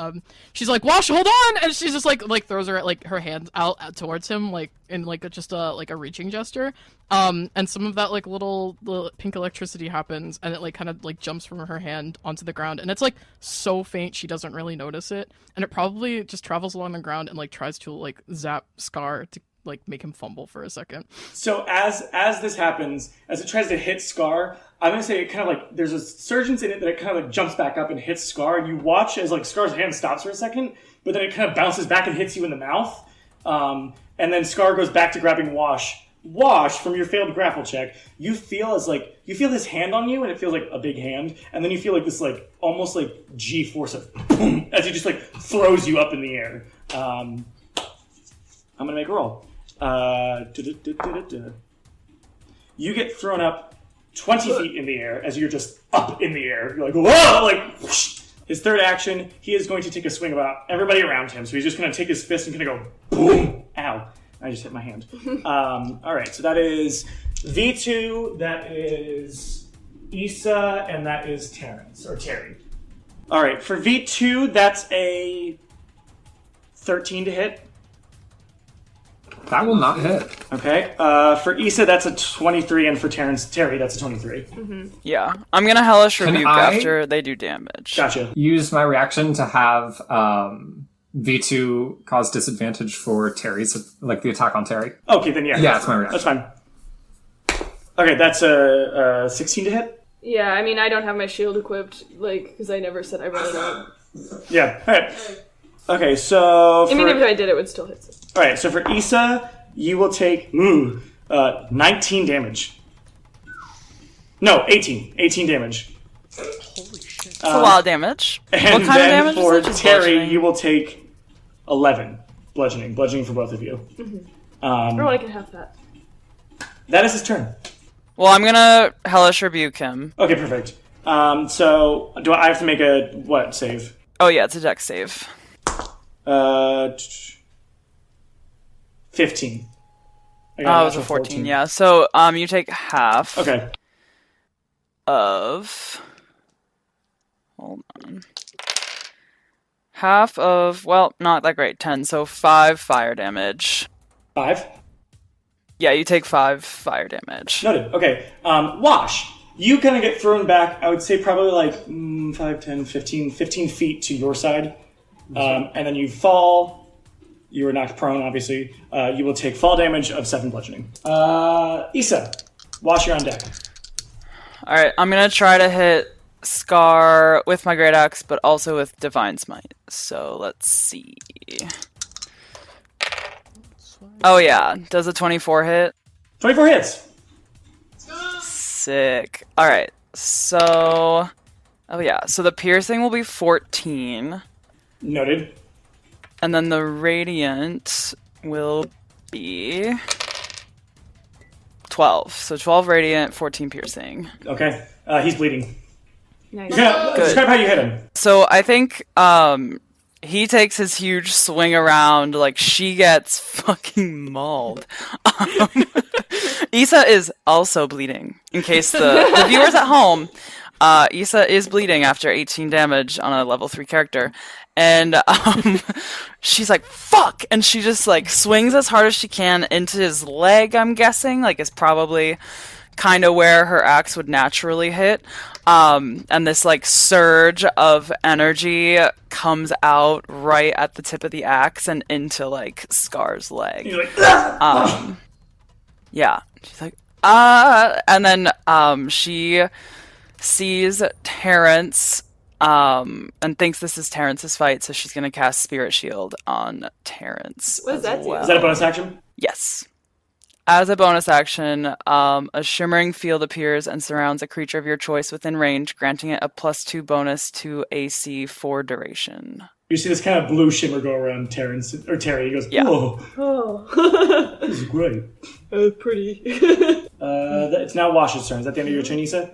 she's like, Wash, hold on! And she's just, like, throws her, like, her hands out towards him, like, in, like, just a reaching gesture, and some of that, like, little pink electricity happens, and it, like, kind of, like, jumps from her hand onto the ground, and it's, like, so faint she doesn't really notice it, and it probably just travels along the ground and, like, tries to, like, zap Scar to, like, make him fumble for a second. So as this happens, as it tries to hit Scar, I'm gonna say it kind of like there's a surge in it that it kind of like jumps back up and hits Scar. You watch as like Scar's hand stops for a second, but then it kind of bounces back and hits you in the mouth. And then Scar goes back to grabbing Wash. Wash, from your failed grapple check, you feel this hand on you, and it feels like a big hand, and then you feel like this like almost like G-force of boom, as he just like throws you up in the air. I'm gonna make a roll. You get thrown up 20 feet in the air as you're just up in the air. You're like, whoa! Like, whoosh. His third action, he is going to take a swing about everybody around him. So he's just going to take his fist and going to go, boom! Ow. I just hit my hand. All right, so that is V2, that is Issa, and that is Terrence, or Terry. All right, for V2, that's a 13 to hit. That will not hit. Okay. For Issa, that's a 23, and for Terry, that's a 23. Mm-hmm. Yeah. I'm gonna Hellish Rebuke after they do damage. Gotcha. Use my reaction to have V2 cause disadvantage for Terry's, like the attack on Terry. Okay, then yeah. Yeah, that's my reaction. That's fine. Okay, that's a 16 to hit? Yeah, I mean, I don't have my shield equipped, like, because I never said I brought it up. Yeah, alright. Okay, so I mean, if I did, it would still hit. Alright, so for Issa, you will take 19 damage. No, 18. 18 damage. Holy shit. That's a lot of damage. And what kind of then damage for is it? Just Terry, bludgeoning? you will take 11 bludgeoning. Bludgeoning for both of you. Mm-hmm. I can have that. That is his turn. Well, I'm gonna Hellish Rebuke him. Okay, perfect. So, do I have to make a, what, save? Oh yeah, it's a dex save. 15. Oh, it was a 14, yeah. So, you take half. Okay. Hold on. Half of, well, not that great, 10, so 5 fire damage. 5? Yeah, you take 5 fire damage. Noted. Okay. Wash. You kind of get thrown back, I would say probably like 5, 10, 15 feet to your side. And then you fall. You were knocked prone, obviously. You will take fall damage of 7 bludgeoning. Issa. Wash, you're on deck. Alright, I'm gonna try to hit Scar with my Great Axe, but also with Divine Smite. So, let's see. Oh yeah, does a 24 hit? 24 hits! Sick. Alright, so... Oh yeah, so the piercing will be 14. Noted. And then the radiant will be 12. So 12 radiant, 14 piercing. Okay. He's bleeding. Nice. Describe how you hit him. So I think he takes his huge swing around, like she gets fucking mauled. Issa is also bleeding. In case the viewers at home, Issa is bleeding after 18 damage on a level 3 character. And she's like, fuck! And she just like swings as hard as she can into his leg, I'm guessing. Like, it's probably kind of where her axe would naturally hit. And this like surge of energy comes out right at the tip of the axe and into like Scar's leg. He's like, yeah. She's like, and then she sees Terrence and thinks this is Terrence's fight, so she's gonna cast Spirit Shield on Terrence. What does that do? Is that a bonus action? Yes. As a bonus action, a shimmering field appears and surrounds a creature of your choice within range, granting it a +2 bonus to AC for duration. You see this kind of blue shimmer go around Terry. He goes, Yeah. whoa. Oh. This is great. Pretty. It's now Wash's turn. Is that the end of your turn, Issa?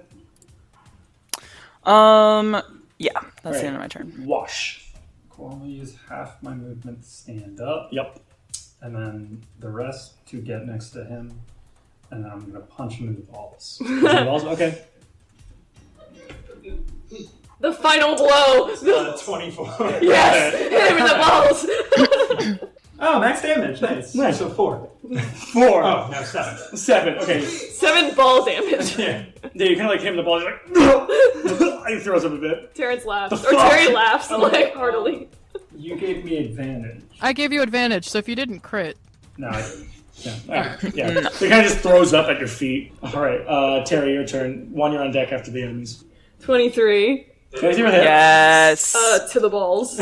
Yeah, that's Alright. the end of my turn. Wash. Cool. I'm gonna use half my movement to stand up. Yep. And then the rest to get next to him. And then I'm gonna punch him in the balls. Okay. The final blow. 24. Yes, hit him in the balls. Oh, max damage. Nice. Nice. So 4. 4. Oh, no, 7. 7. Okay. 7 ball damage. Yeah. You kind of like hit him in the ball. He's like, he throws up a bit. Terrence laughs, The or fuck? Terry laughs like heartily. You gave me advantage. I gave you advantage, so if you didn't crit, No, I didn't. Yeah. All right. Yeah. He kind of just throws up at your feet. All right. Terry, your turn. 1, you're on deck after the enemies. 23. Can I see your hit? Yes. To the balls.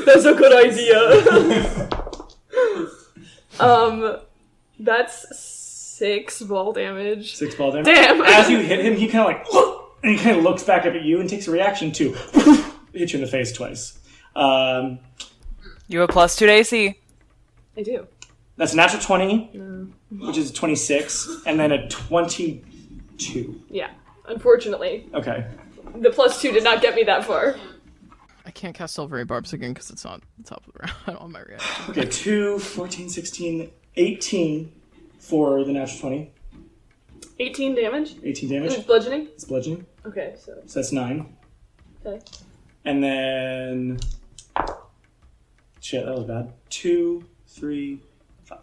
That's a good idea. That's 6 ball damage. 6 ball damage. Damn. As you hit him, he kind of like, and he kind of looks back up at you and takes a reaction to hit you in the face twice. You have +2 to AC. I do. That's a natural 20, which is a 26, and then a 22. Yeah. Unfortunately, Okay. the +2 did not get me that far. I can't cast Silvery Barbs again because it's on the top of the round. I don't have my reaction. Okay, 2, 14, 16, 18 for the natural 20. 18 damage. 18 damage. Bludgeoning. It's bludgeoning. Okay, so So that's 9. okay. And then... Shit, that was bad. 2, 3,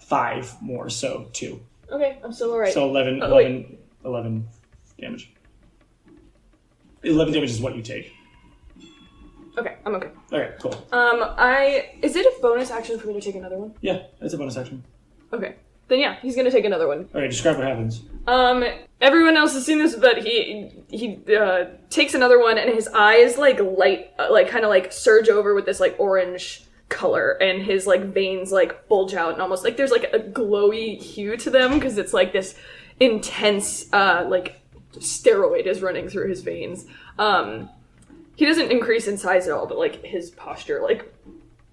5 more, so 2. Okay, I'm still alright. So 11 damage. 11 damage is what you take. Okay, I'm okay. Okay, cool. Is it a bonus action for me to take another one? Yeah, that's a bonus action. Okay. Then yeah, he's gonna take another one. Alright, describe what happens. Everyone else has seen this, but he takes another one, and his eyes like light, like kind of like surge over with this like orange color, and his like veins like bulge out, and almost like there's like a glowy hue to them because it's like this intense like steroid is running through his veins. He doesn't increase in size at all, but like his posture like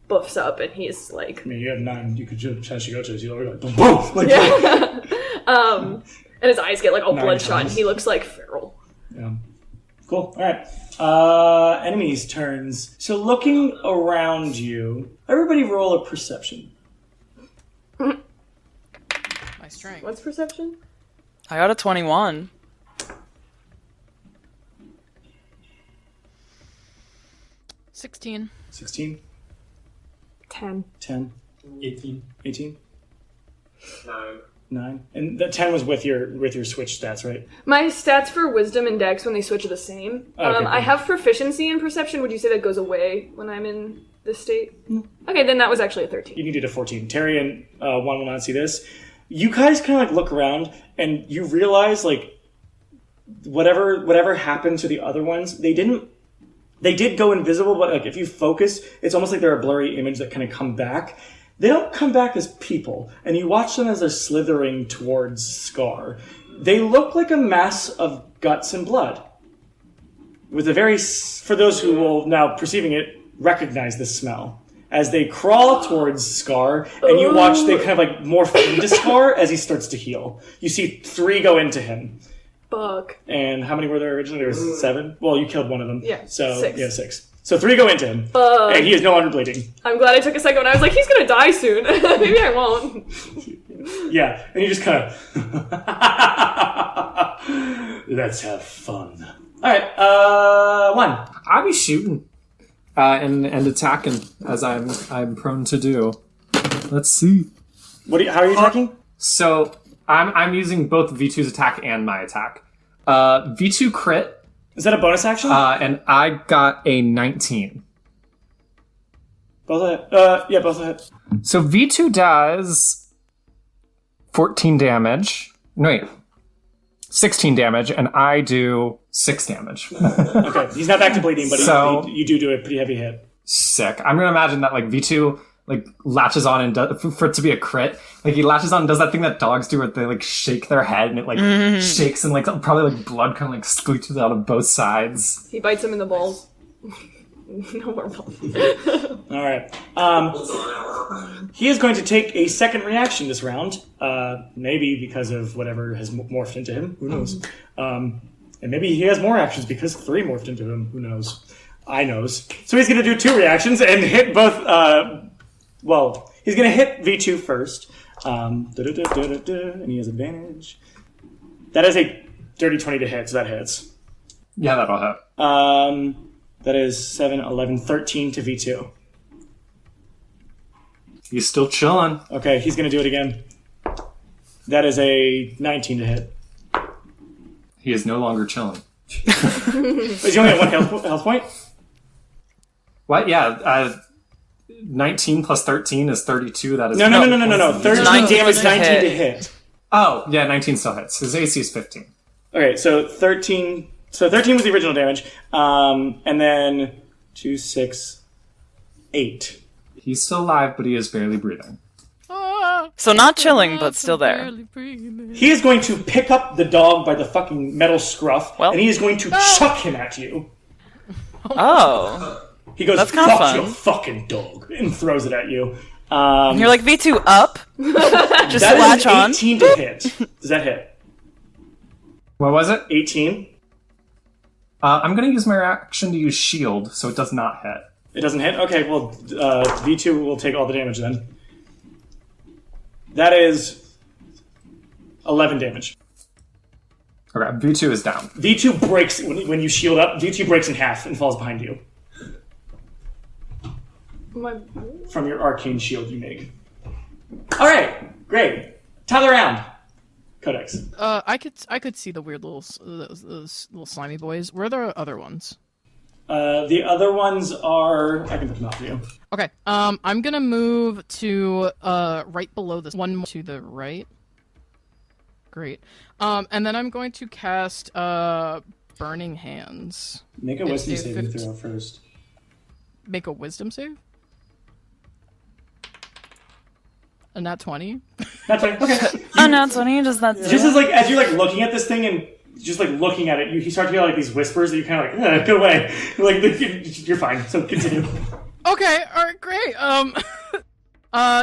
buffs up, and he's like, I mean, you have 9. You could just go to it. You're like, boom, boom! Like, yeah. And his eyes get like all 9 bloodshot, and times. he looks like feral. Yeah. Cool. Alright. Enemies' turns. So looking around you, everybody roll a perception. My strength. What's perception? I got a 21. 16. 16, 10. 10, 18. 18, 9. 9. And the 10 was with your switch stats, right? My stats for wisdom and dex when they switch are the same. Okay, cool. I have proficiency in perception. Would you say that goes away when I'm in this state? Okay, then that was actually a 13. You needed a 14. Terry and 1 will not see this. You guys kind of like look around and you realize like whatever happened to the other ones, they did go invisible, but like if you focus, it's almost like they're a blurry image that kind of come back. They don't come back as people, and you watch them as they're slithering towards Scar. They look like a mass of guts and blood. With a very, for those who will now perceiving it, recognize this smell. As they crawl towards Scar, and you watch they kind of like morph into Scar as he starts to heal. You see 3 go into him. Fuck. And how many were there originally? There was 7? Well, you killed one of them. Yeah, So, 6. yeah, 6. So 3 go into him. Fuck. And he is no longer bleeding. I'm glad I took a second when I was like, he's gonna die soon. Maybe I won't. Yeah, and you just kind of... Let's have fun. Alright, 1. I'll be shooting and attacking as I'm prone to do. Let's see. How are you attacking? So I'm using both V2's attack and my attack. V2 crit, Is that a bonus action? and I got a 19. Both of it. Yeah, both of it. So V2 does 14 damage. No, wait. 16 damage, and I do 6 damage. Okay, he's not back to bleeding, but So- you do a pretty heavy hit. Sick. I'm gonna imagine that like V2 like latches on and for it to be a crit, like he latches on and does that thing that dogs do where they like shake their head and it like shakes and like probably like blood kind of like squeaks out of both sides. He bites him in the balls. No more balls. Alright. He is going to take a second reaction this round. Maybe because of whatever has morphed into him. Who knows? And And maybe he has more actions because 3 morphed into him. Who knows? I knows. So he's going to do 2 reactions and hit both... he's going to hit V2 first. And he has advantage. That is a dirty 20 to hit, so that hits. Yeah, that'll hit. That is 7, 11, 13 to V2. He's still chilling. Okay, he's going to do it again. That is a 19 to hit. He is no longer chilling. Is he only at 1 health point? What? Yeah. 19 plus 13 is 32. That is No. 13 damage, 19 to hit. Oh, yeah, 19 still hits. His AC is 15. Okay, so 13. So 13 was the original damage. And then 2, 6, 8. He's still alive, but he is barely breathing. So not chilling, but still there. He is going to pick up the dog by the fucking metal scruff, and he is going to chuck him at you. Oh. He goes, That's kinda fuck fun. your fucking dog, and throws it at you. And you're like, V2 up? Just That latch is on. 18 to hit. Does that hit? What was it? 18. I'm going to use my reaction to use shield, so it does not hit. It doesn't hit? Okay, well, V2 will take all the damage then. That is 11 damage. Okay, V2 is down. V2 breaks, when you shield up, V2 breaks in half and falls behind you. From your arcane shield you make. Alright, great. Top of the round. Codex. I could see the weird those little slimy boys. Where are the other ones? The other ones are... I can put them out for you. Okay. I'm gonna move to right below this one to the right. Great. And then I'm going to cast Burning Hands. Make a wisdom saving throw first. Make a wisdom save? A nat 20? Nat 20, okay. Oh, nat 20, does that... Just as you're like looking at this thing and just like looking at it, you start to get like these whispers that you kind of like, get away. Like, you're fine, so continue. Okay, alright, great.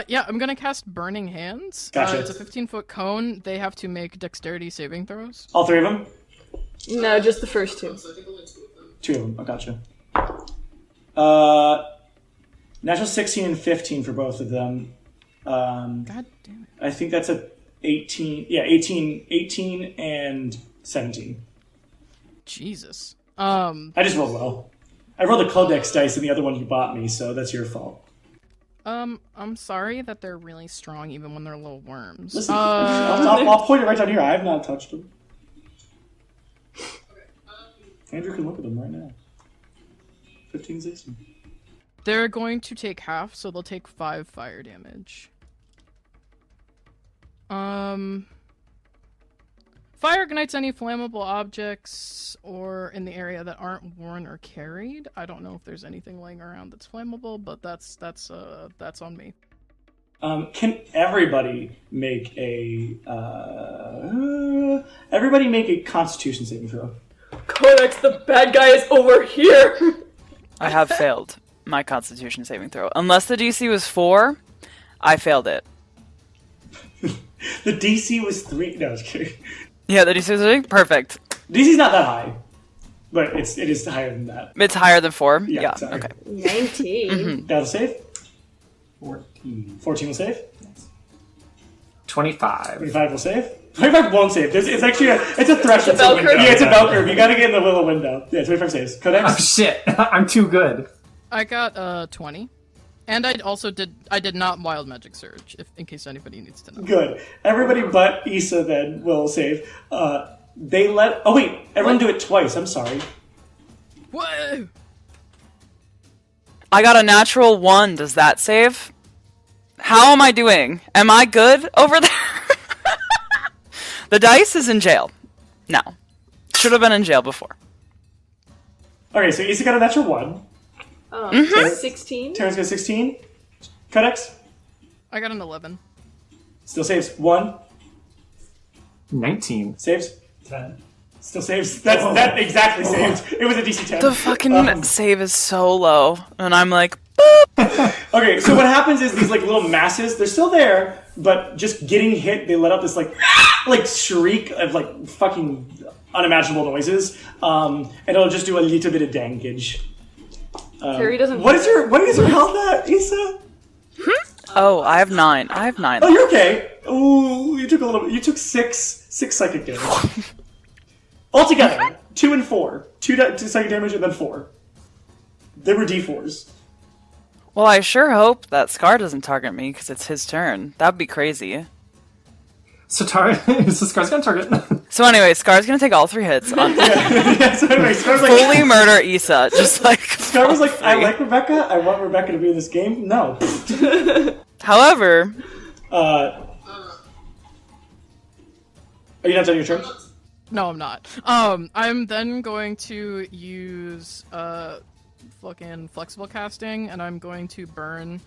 Yeah, I'm gonna cast Burning Hands. Gotcha. It's a 15-foot cone. They have to make dexterity saving throws. All 3 of them? No, just the first 2. 2 of them, oh, gotcha. Natural 16 and 15 for both of them. God damn it. I think that's a 18. Yeah, 18 and 17. Jesus. I just rolled well. I rolled the Codex dice and the other one you bought me, so that's your fault. I'm sorry that they're really strong even when they're little worms. Listen, I'll point it right down here. I have not touched them. Andrew can look at them right now. 15, 16. They're going to take half, so they'll take 5 fire damage. Fire ignites any flammable objects or in the area that aren't worn or carried. I don't know if there's anything laying around that's flammable, but that's on me. Can everybody make a Constitution saving throw? Codex, the bad guy is over here! I have failed my Constitution saving throw. Unless the DC was 4, I failed it. The DC was 3. No, I was kidding. Yeah, the DC was 3? Perfect. DC's not that high, but it is higher than that. It's higher than 4? Yeah, sorry. Okay. 19. That'll save? 14. 14 will save? 25. 25 will save? 25 won't save. It's actually a threshold. It's a bell curve? Yeah, it's a bell curve. You gotta get in the little window. Yeah, 25 saves. Codex? Oh shit, I'm too good. I got 20. And I did not Wild Magic Surge, in case anybody needs to know. Good. Everybody but Issa then will save. Oh wait, everyone do it twice. I'm sorry. Whoa! I got a natural 1. Does that save? How am I doing? Am I good over there? The dice is in jail. now. Should have been in jail before. Okay, so Issa got a natural 1. 16. Terrence got 16. Codex I got an 11. still saves 1. 19. Saves 10. Still saves. That exactly saved. It was a DC 10. The fucking save is so low, and I'm like, Okay, so what happens is these like little masses, they're still there, but just getting hit, they let out this like shriek of like fucking unimaginable noises, and it'll just do a little bit of damage. Terry doesn't. What is your health at, Issa? Oh, I have 9. Oh, you're okay. Ooh, you took a little. You took six psychic damage altogether. 2 and 4. 2 psychic damage and then 4. They were D4s. Well, I sure hope that Scar doesn't target me because it's his turn. That'd be crazy. So Scar's gonna target. So anyway, Scar's gonna take all 3 hits. On Yeah, so anyway, Scar's like, fully murder Issa. Just like Scar was like, I like Rebecca. I want Rebecca to be in this game. No. However, Are you not done your turn? No, I'm not. I'm then going to use fucking flexible casting, and I'm going to burn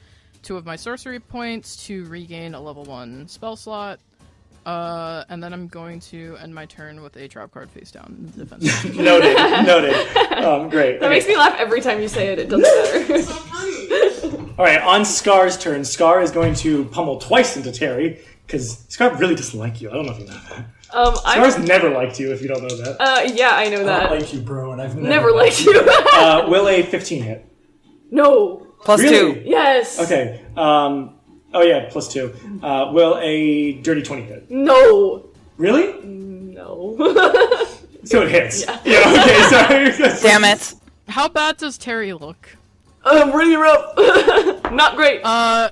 2 of my sorcery points to regain a level 1 spell slot. And then I'm going to end my turn with a trap card face down in the defense. Noted. Great. That makes me laugh every time you say it. It doesn't matter. So funny. All right, on Scar's turn, Scar is going to pummel twice into Terry because Scar really doesn't like you. I don't know if you know that. Scar's never liked you if you don't know that. Yeah, I know that. I don't like you, bro, and I've Never liked you. Will a 15 hit? No. plus Really? 2. Yes. Okay. Oh yeah, plus 2. Will a dirty 20 hit? No. Really? No. So it hits. Yeah. Okay, sorry. Damn it. How bad does Terry look? Really rough. Not great. Do I?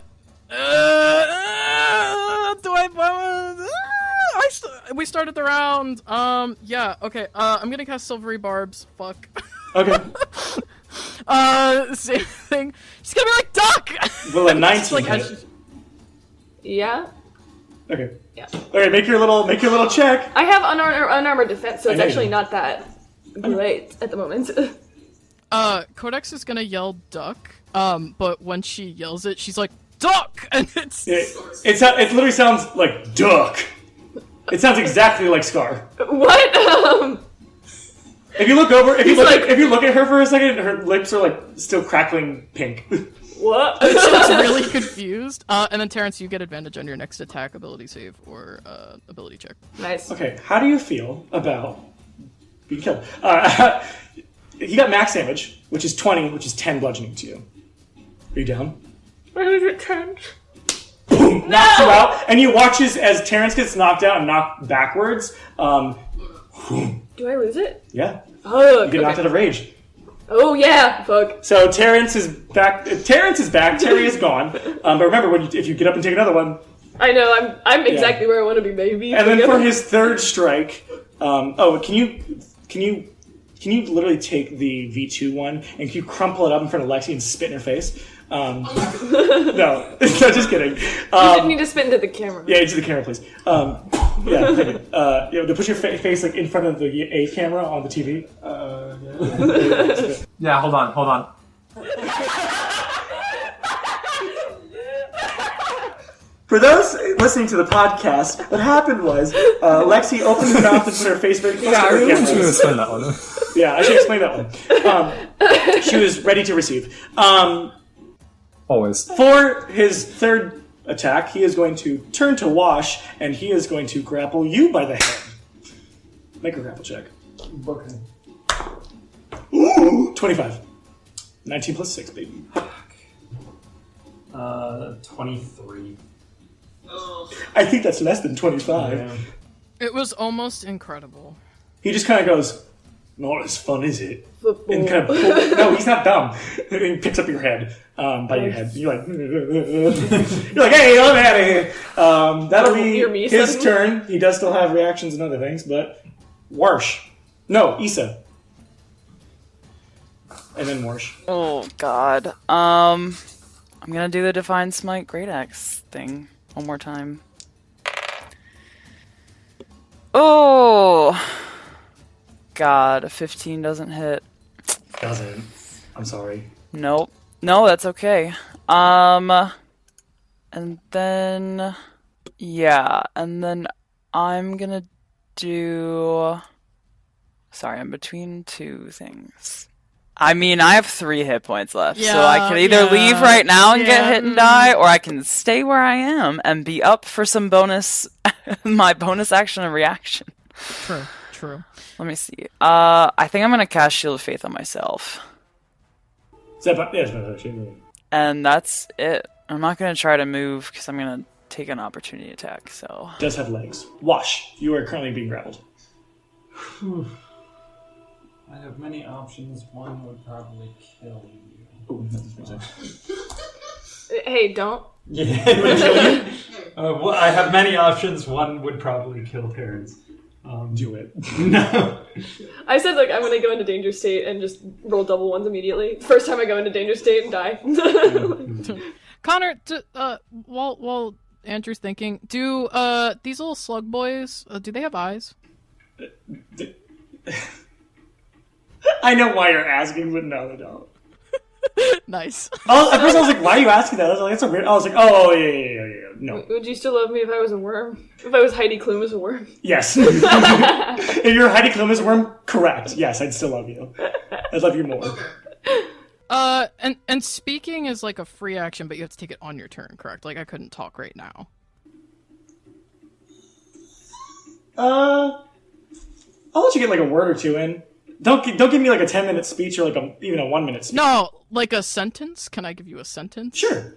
We started the round. Yeah. Okay. I'm gonna cast Silvery Barbs. Fuck. Okay. Same thing. She's gonna be like Duck. Will a 19 like, hit? Yeah. Okay. Yeah. Okay, make your little check. I have unarmored defense, so I it's know you actually do. not that great at the moment. Codex is gonna yell Duck. But when she yells it, she's like Duck, and it's. It literally sounds like duck. It sounds exactly like Scar. What? If you look over, if you look like- at her for a second, her lips are like still crackling pink. What? She looks really confused. And then Terrence, you get advantage on your next attack, ability save, or ability check. Nice. Okay, how do you feel about being killed? He got max damage, which is 20, which is 10 bludgeoning to you. Are you down? What is it, 10? Boom! Knocks you out, and you watch as Terrence gets knocked out and knocked backwards. Do I lose it? Yeah, Fuck. you get knocked out of rage. Oh yeah, fuck. So Terrence is back. Terry is gone. But remember, if you get up and take another one, I know, I'm exactly where I want to be, baby. and then for his third strike, can you literally take the V2 one and can you crumple it up in front of Lexi and spit in her face? No, just kidding. You didn't need to spit into the camera. Yeah, into the camera, please. Yeah, thank you. To put your face like in front of the A camera on the TV. Yeah, hold on. For those listening to the podcast, what happened was Lexi opened her mouth and put her face very close to her I camera. should explain that one. Yeah, I should explain that one. She was ready to receive. Always. For his third attack, he is going to turn to Wash, and he is going to grapple you by the head. Make a grapple check. Okay. Ooh, 25. 19 plus 6, baby. 23. Oh. I think that's less than 25. Yeah. It was almost incredible. He just kind of goes, not as fun, is it? Football. And kind of no, he's not dumb. And he picks up your head, by your head. You're like, hey, I'm out of here. That'll be Hear me his suddenly? turn. He does still have reactions and other things, but Warsh. No, Issa. And then Warsh. Oh god. I'm gonna do the Divine Smite Great Axe thing one more time. Oh god, a 15 doesn't hit. Doesn't. I'm sorry. Nope. No, that's okay. And then yeah, and then I'm gonna do. Sorry, I'm between two things. I mean, I have 3 hit points left, so Yeah, I could either leave right now and get yeah, hit and die, or I can stay where I am and be up for some bonus, my bonus action and reaction. True. Let me see. I think I'm gonna cast Shield of Faith on myself. And that's it. I'm not gonna try to move because I'm gonna take an opportunity attack, so. Does have legs. Wash. You are currently being grappled. I have many options. One would probably kill you. Ooh, Hey, don't. Yeah, it would kill you. Well, I have many options. One would probably kill Terrence. Do it. No. I said, like, I'm gonna go into danger state and just roll double ones immediately. First time I go into danger state and die. Connor, while Andrew's thinking, do these little slug boys, do they have eyes? I know why you're asking, but no, they don't. Nice. At first I was like, why are you asking that? I was like, that's a weird. I was like, oh, yeah. No. Would you still love me if I was a worm? If I was Heidi Klum as a worm? Yes. If you're Heidi Klum as a worm, correct. Yes, I'd still love you. I'd love you more. And speaking is like a free action, but you have to take it on your turn, correct? Like, I couldn't talk right now. I'll let you get like a word or two in. Don't give me like a 10-minute speech or like even a 1-minute speech. No, like a sentence? Can I give you a sentence? Sure.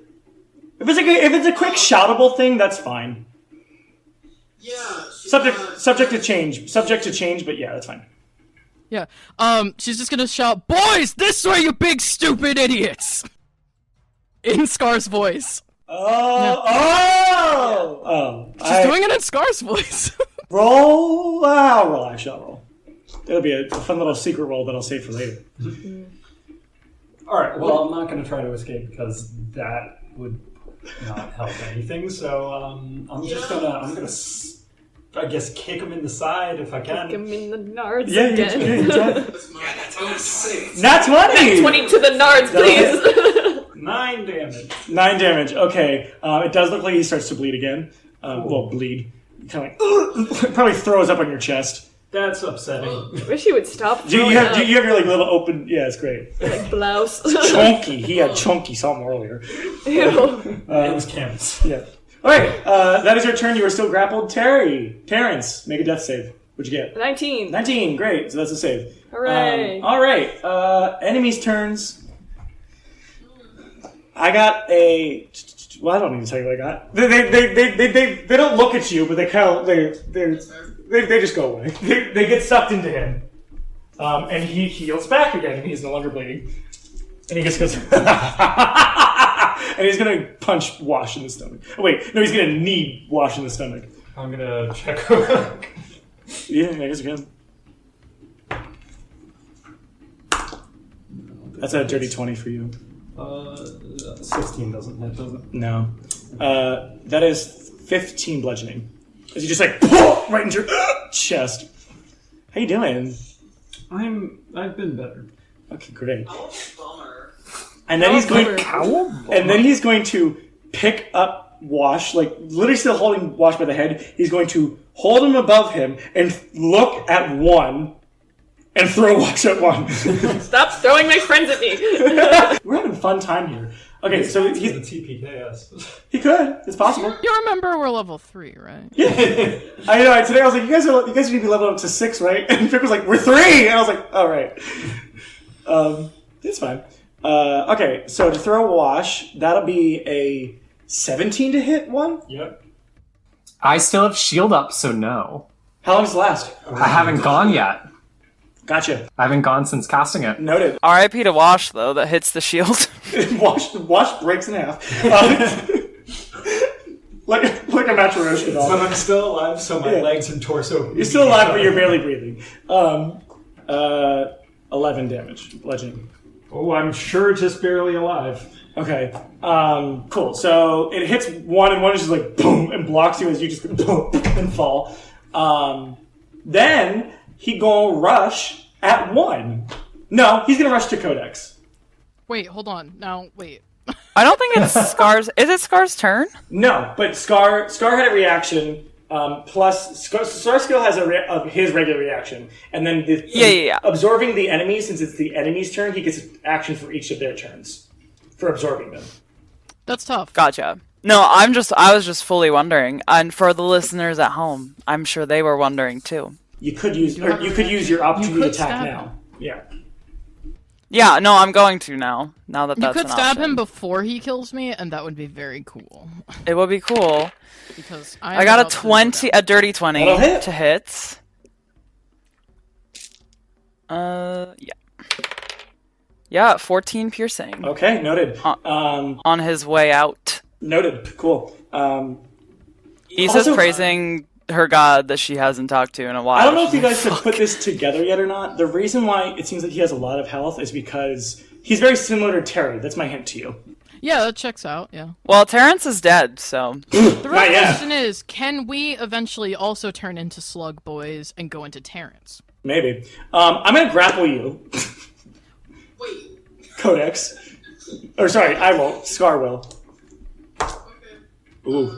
If it's a quick shoutable thing, that's fine. Yeah. Subject to change. Subject to change, but yeah, that's fine. Yeah. She's just gonna shout, "Boys, this way, you big stupid idiots!" In Scar's voice. She's doing it in Scar's voice. Roll. I'll roll. I shall roll. It'll be a fun little secret roll that I'll save for later. All right. Well, I'm not going to try to escape because that would not help anything. So I'm just gonna I guess kick him in the side if I can. Kick him in the nards Yeah, again. That's safe. Nat 20! 20 to the nards, please! 9 damage. 9 damage. Okay. It does look like he starts to bleed again. Bleed. Kind of like probably throws up on your chest. That's upsetting. I wish he would stop. Do you have your like little open? Yeah, it's great. Like blouse. Chunky. He had chunky something earlier. Ew. It was Camus. Yeah. All right. That is your turn. You are still grappled. Terrence, make a death save. What'd you get? 19. 19. Great. So that's a save. Hooray. All right. Enemies' turns. I got a. Well, I don't need to tell you what I got. They don't look at you, but they kind of they just go away. They get sucked into him, and he heals back again, and he's no longer bleeding. And he just goes, and he's gonna punch Wash in the stomach. Oh, wait, no, he's gonna knee Wash in the stomach. I'm gonna check over. Yeah, I guess you can. That's a dirty 20 for you. 16 doesn't hit, does it? No. That is 15 bludgeoning. As you just like right into your chest. How you doing? I've been better. Okay, great. Bummer. And then he's going bummer. to pick up Wash, like literally still holding Wash by the head. He's going to hold him above him and look at one and throw Wash at one. Stop throwing my friends at me. We're having a fun time here. Okay, so He's he's, the TPKS. he could. It's possible. You remember we're level 3, right? Yeah. I know. Today I was like, you guys need to be leveled up to 6, right? And Vic was like, we're 3! And I was like, all right. It's fine. Okay, so to throw a Wash, that'll be a 17 to hit one. Yep. I still have shield up, so no. How long does it last? I haven't gone yet. Gotcha. I haven't gone since casting it. Noted. RIP to Wash, though, that hits the shield. Wash breaks in half. Like a Matryoshka doll. But I'm still alive, so my Yeah. legs and torso. You're still alive, but you're barely breathing. 11 damage. Bludgeoning. Oh, I'm sure just barely alive. Okay. Cool. So it hits one, and one is just like boom and blocks you as you just go boom and fall. Then he gonna rush at one. No, he's gonna rush to Codex. Wait, hold on. Now, wait. I don't think it's Scar's. Is it Scar's turn? No, but Scar had a reaction Plus, Star Skill has his regular reaction, and then absorbing the enemy. Since it's the enemy's turn, he gets an action for each of their turns for absorbing them. That's tough. Gotcha. No, I was just fully wondering, and for the listeners at home, I'm sure they were wondering too. You could use your opportunity attack now. Yeah. Yeah, no, I'm going to now. Now that that's you an could stab option. him before he kills me, and that would be very cool. It would be cool. Because I got a dirty 20 hit. to hit. Yeah, 14 piercing. Okay, noted. On his way out. Noted. Cool. Isa's praising her god that she hasn't talked to in a while. I don't know if you guys have put this together yet or not. The reason why it seems like he has a lot of health is because he's very similar to Terry. That's my hint to you. Yeah, that checks out, yeah. Well, Terrence is dead, so... The real question is, can we eventually also turn into Slug Boys and go into Terrence? Maybe. I'm going to grapple you. Wait. Codex. Or sorry, I won't. Scar will. Ooh.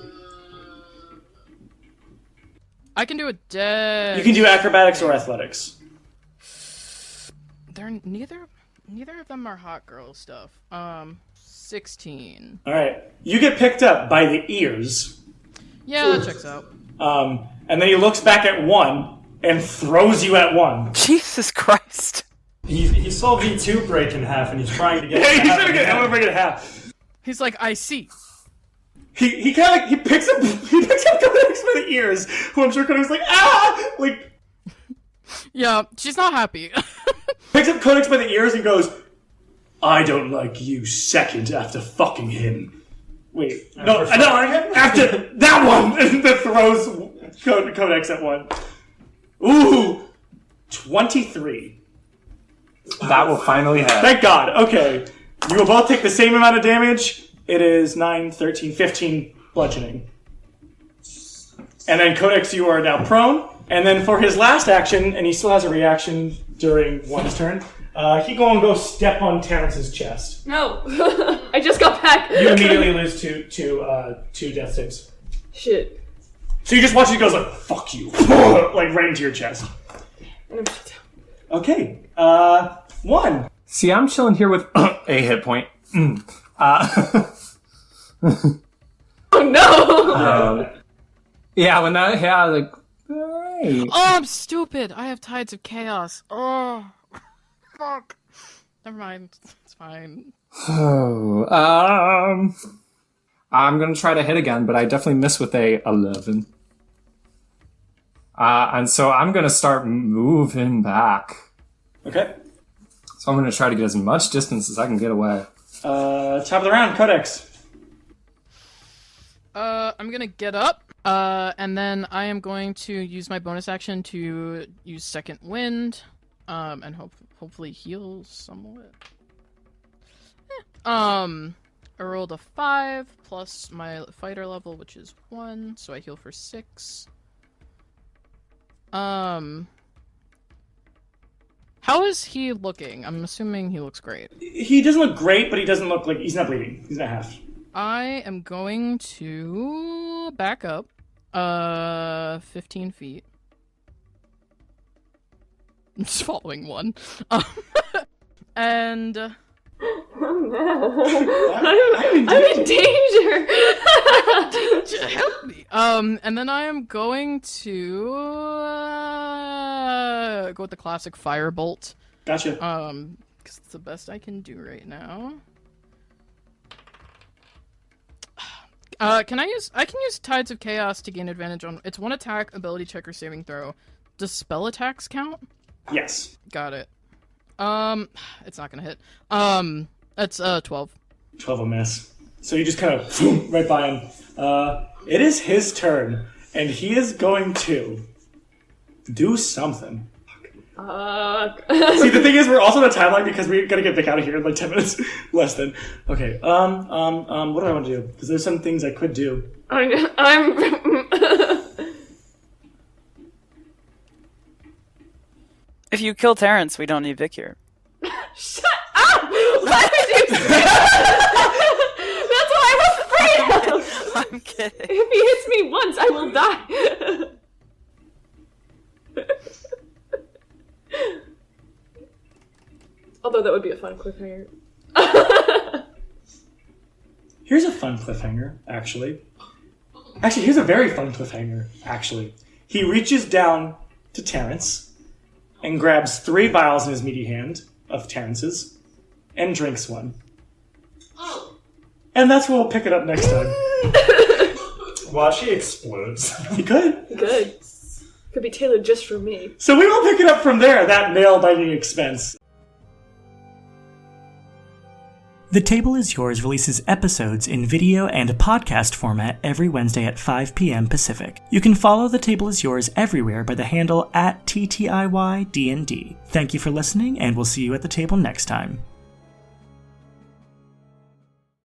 I can do a dead. You can do acrobatics or athletics. They're neither of them are hot girl stuff. 16. Alright. You get picked up by the ears. Yeah, that checks out. And then he looks back at 1 and throws you at 1. Jesus Christ. He saw V2 break in half, and he's trying to get Hey, it he's half trying to get again. I'm gonna break it in half. He's like, I see. He kind of he picks up Codex by the ears, who I'm sure Codex is like, ah! Like, Yeah, she's not happy. picks up Codex by the ears and goes, I don't like you second after fucking him. Wait, after that one! And then throws Codex at 1. Ooh! 23. That will finally hit. Thank God. Okay. You will both take the same amount of damage. It is 9, 13, 15 bludgeoning. And then Codex, you are now prone. And then for his last action, and he still has a reaction during 1's turn, he go step on Terrence's chest. No. I just got back. You immediately lose two death saves. Shit. So you just watch it goes like, fuck you. Like right into your chest. And I'm shut Okay. 1. See, I'm chilling here with a hit point. Oh no! Yeah, when that hit, I was like, alright. Oh, I'm stupid. I have Tides of Chaos. Oh, fuck. Never mind. It's fine. I'm gonna try to hit again, but I definitely miss with a 11. And so I'm gonna start moving back. Okay. So I'm gonna try to get as much distance as I can get away. Top of the round, Codex. I'm gonna get up, and then I am going to use my bonus action to use Second Wind, and hopefully heal somewhat. I rolled a 5 plus my fighter level, which is 1, so I heal for 6. How is he looking? I'm assuming he looks great. He doesn't look great, but he doesn't look like... He's not bleeding. He's not half. I am going to back up 15 feet. I'm just following 1. And... I'm in danger! Help me! And then I am going to go with the classic Firebolt. Gotcha. Because it's the best I can do right now. I can use Tides of Chaos to gain advantage on... It's 1 attack, ability check, or saving throw. Does spell attacks count? Yes. Got it. It's not gonna hit. That's 12. 12 a miss. So you just kind of right by him. It is his turn, and he is going to do something. See, the thing is, we're also on a timeline because we gotta get back out of here in like 10 minutes. Less than. Okay. What do I want to do? Because there's some things I could do. If you kill Terrence, we don't need Vic here. Shut up! Why did you say that? That's why I was afraid of! I'm kidding. If he hits me once, I will die. Although that would be a fun cliffhanger. Here's a fun cliffhanger, actually. Actually, here's a very fun cliffhanger, actually. He reaches down to Terrence and grabs 3 vials in his meaty hand of Terrence's and drinks one. Oh. And that's where we'll pick it up next time. Watch, he explodes. He could. Good. Could be tailored just for me. So we will pick it up from there, that nail-biting expense. The Table Is Yours releases episodes in video and podcast format every Wednesday at 5 p.m. Pacific. You can follow The Table Is Yours everywhere by the handle @TTIYDND. Thank you for listening, and we'll see you at the table next time.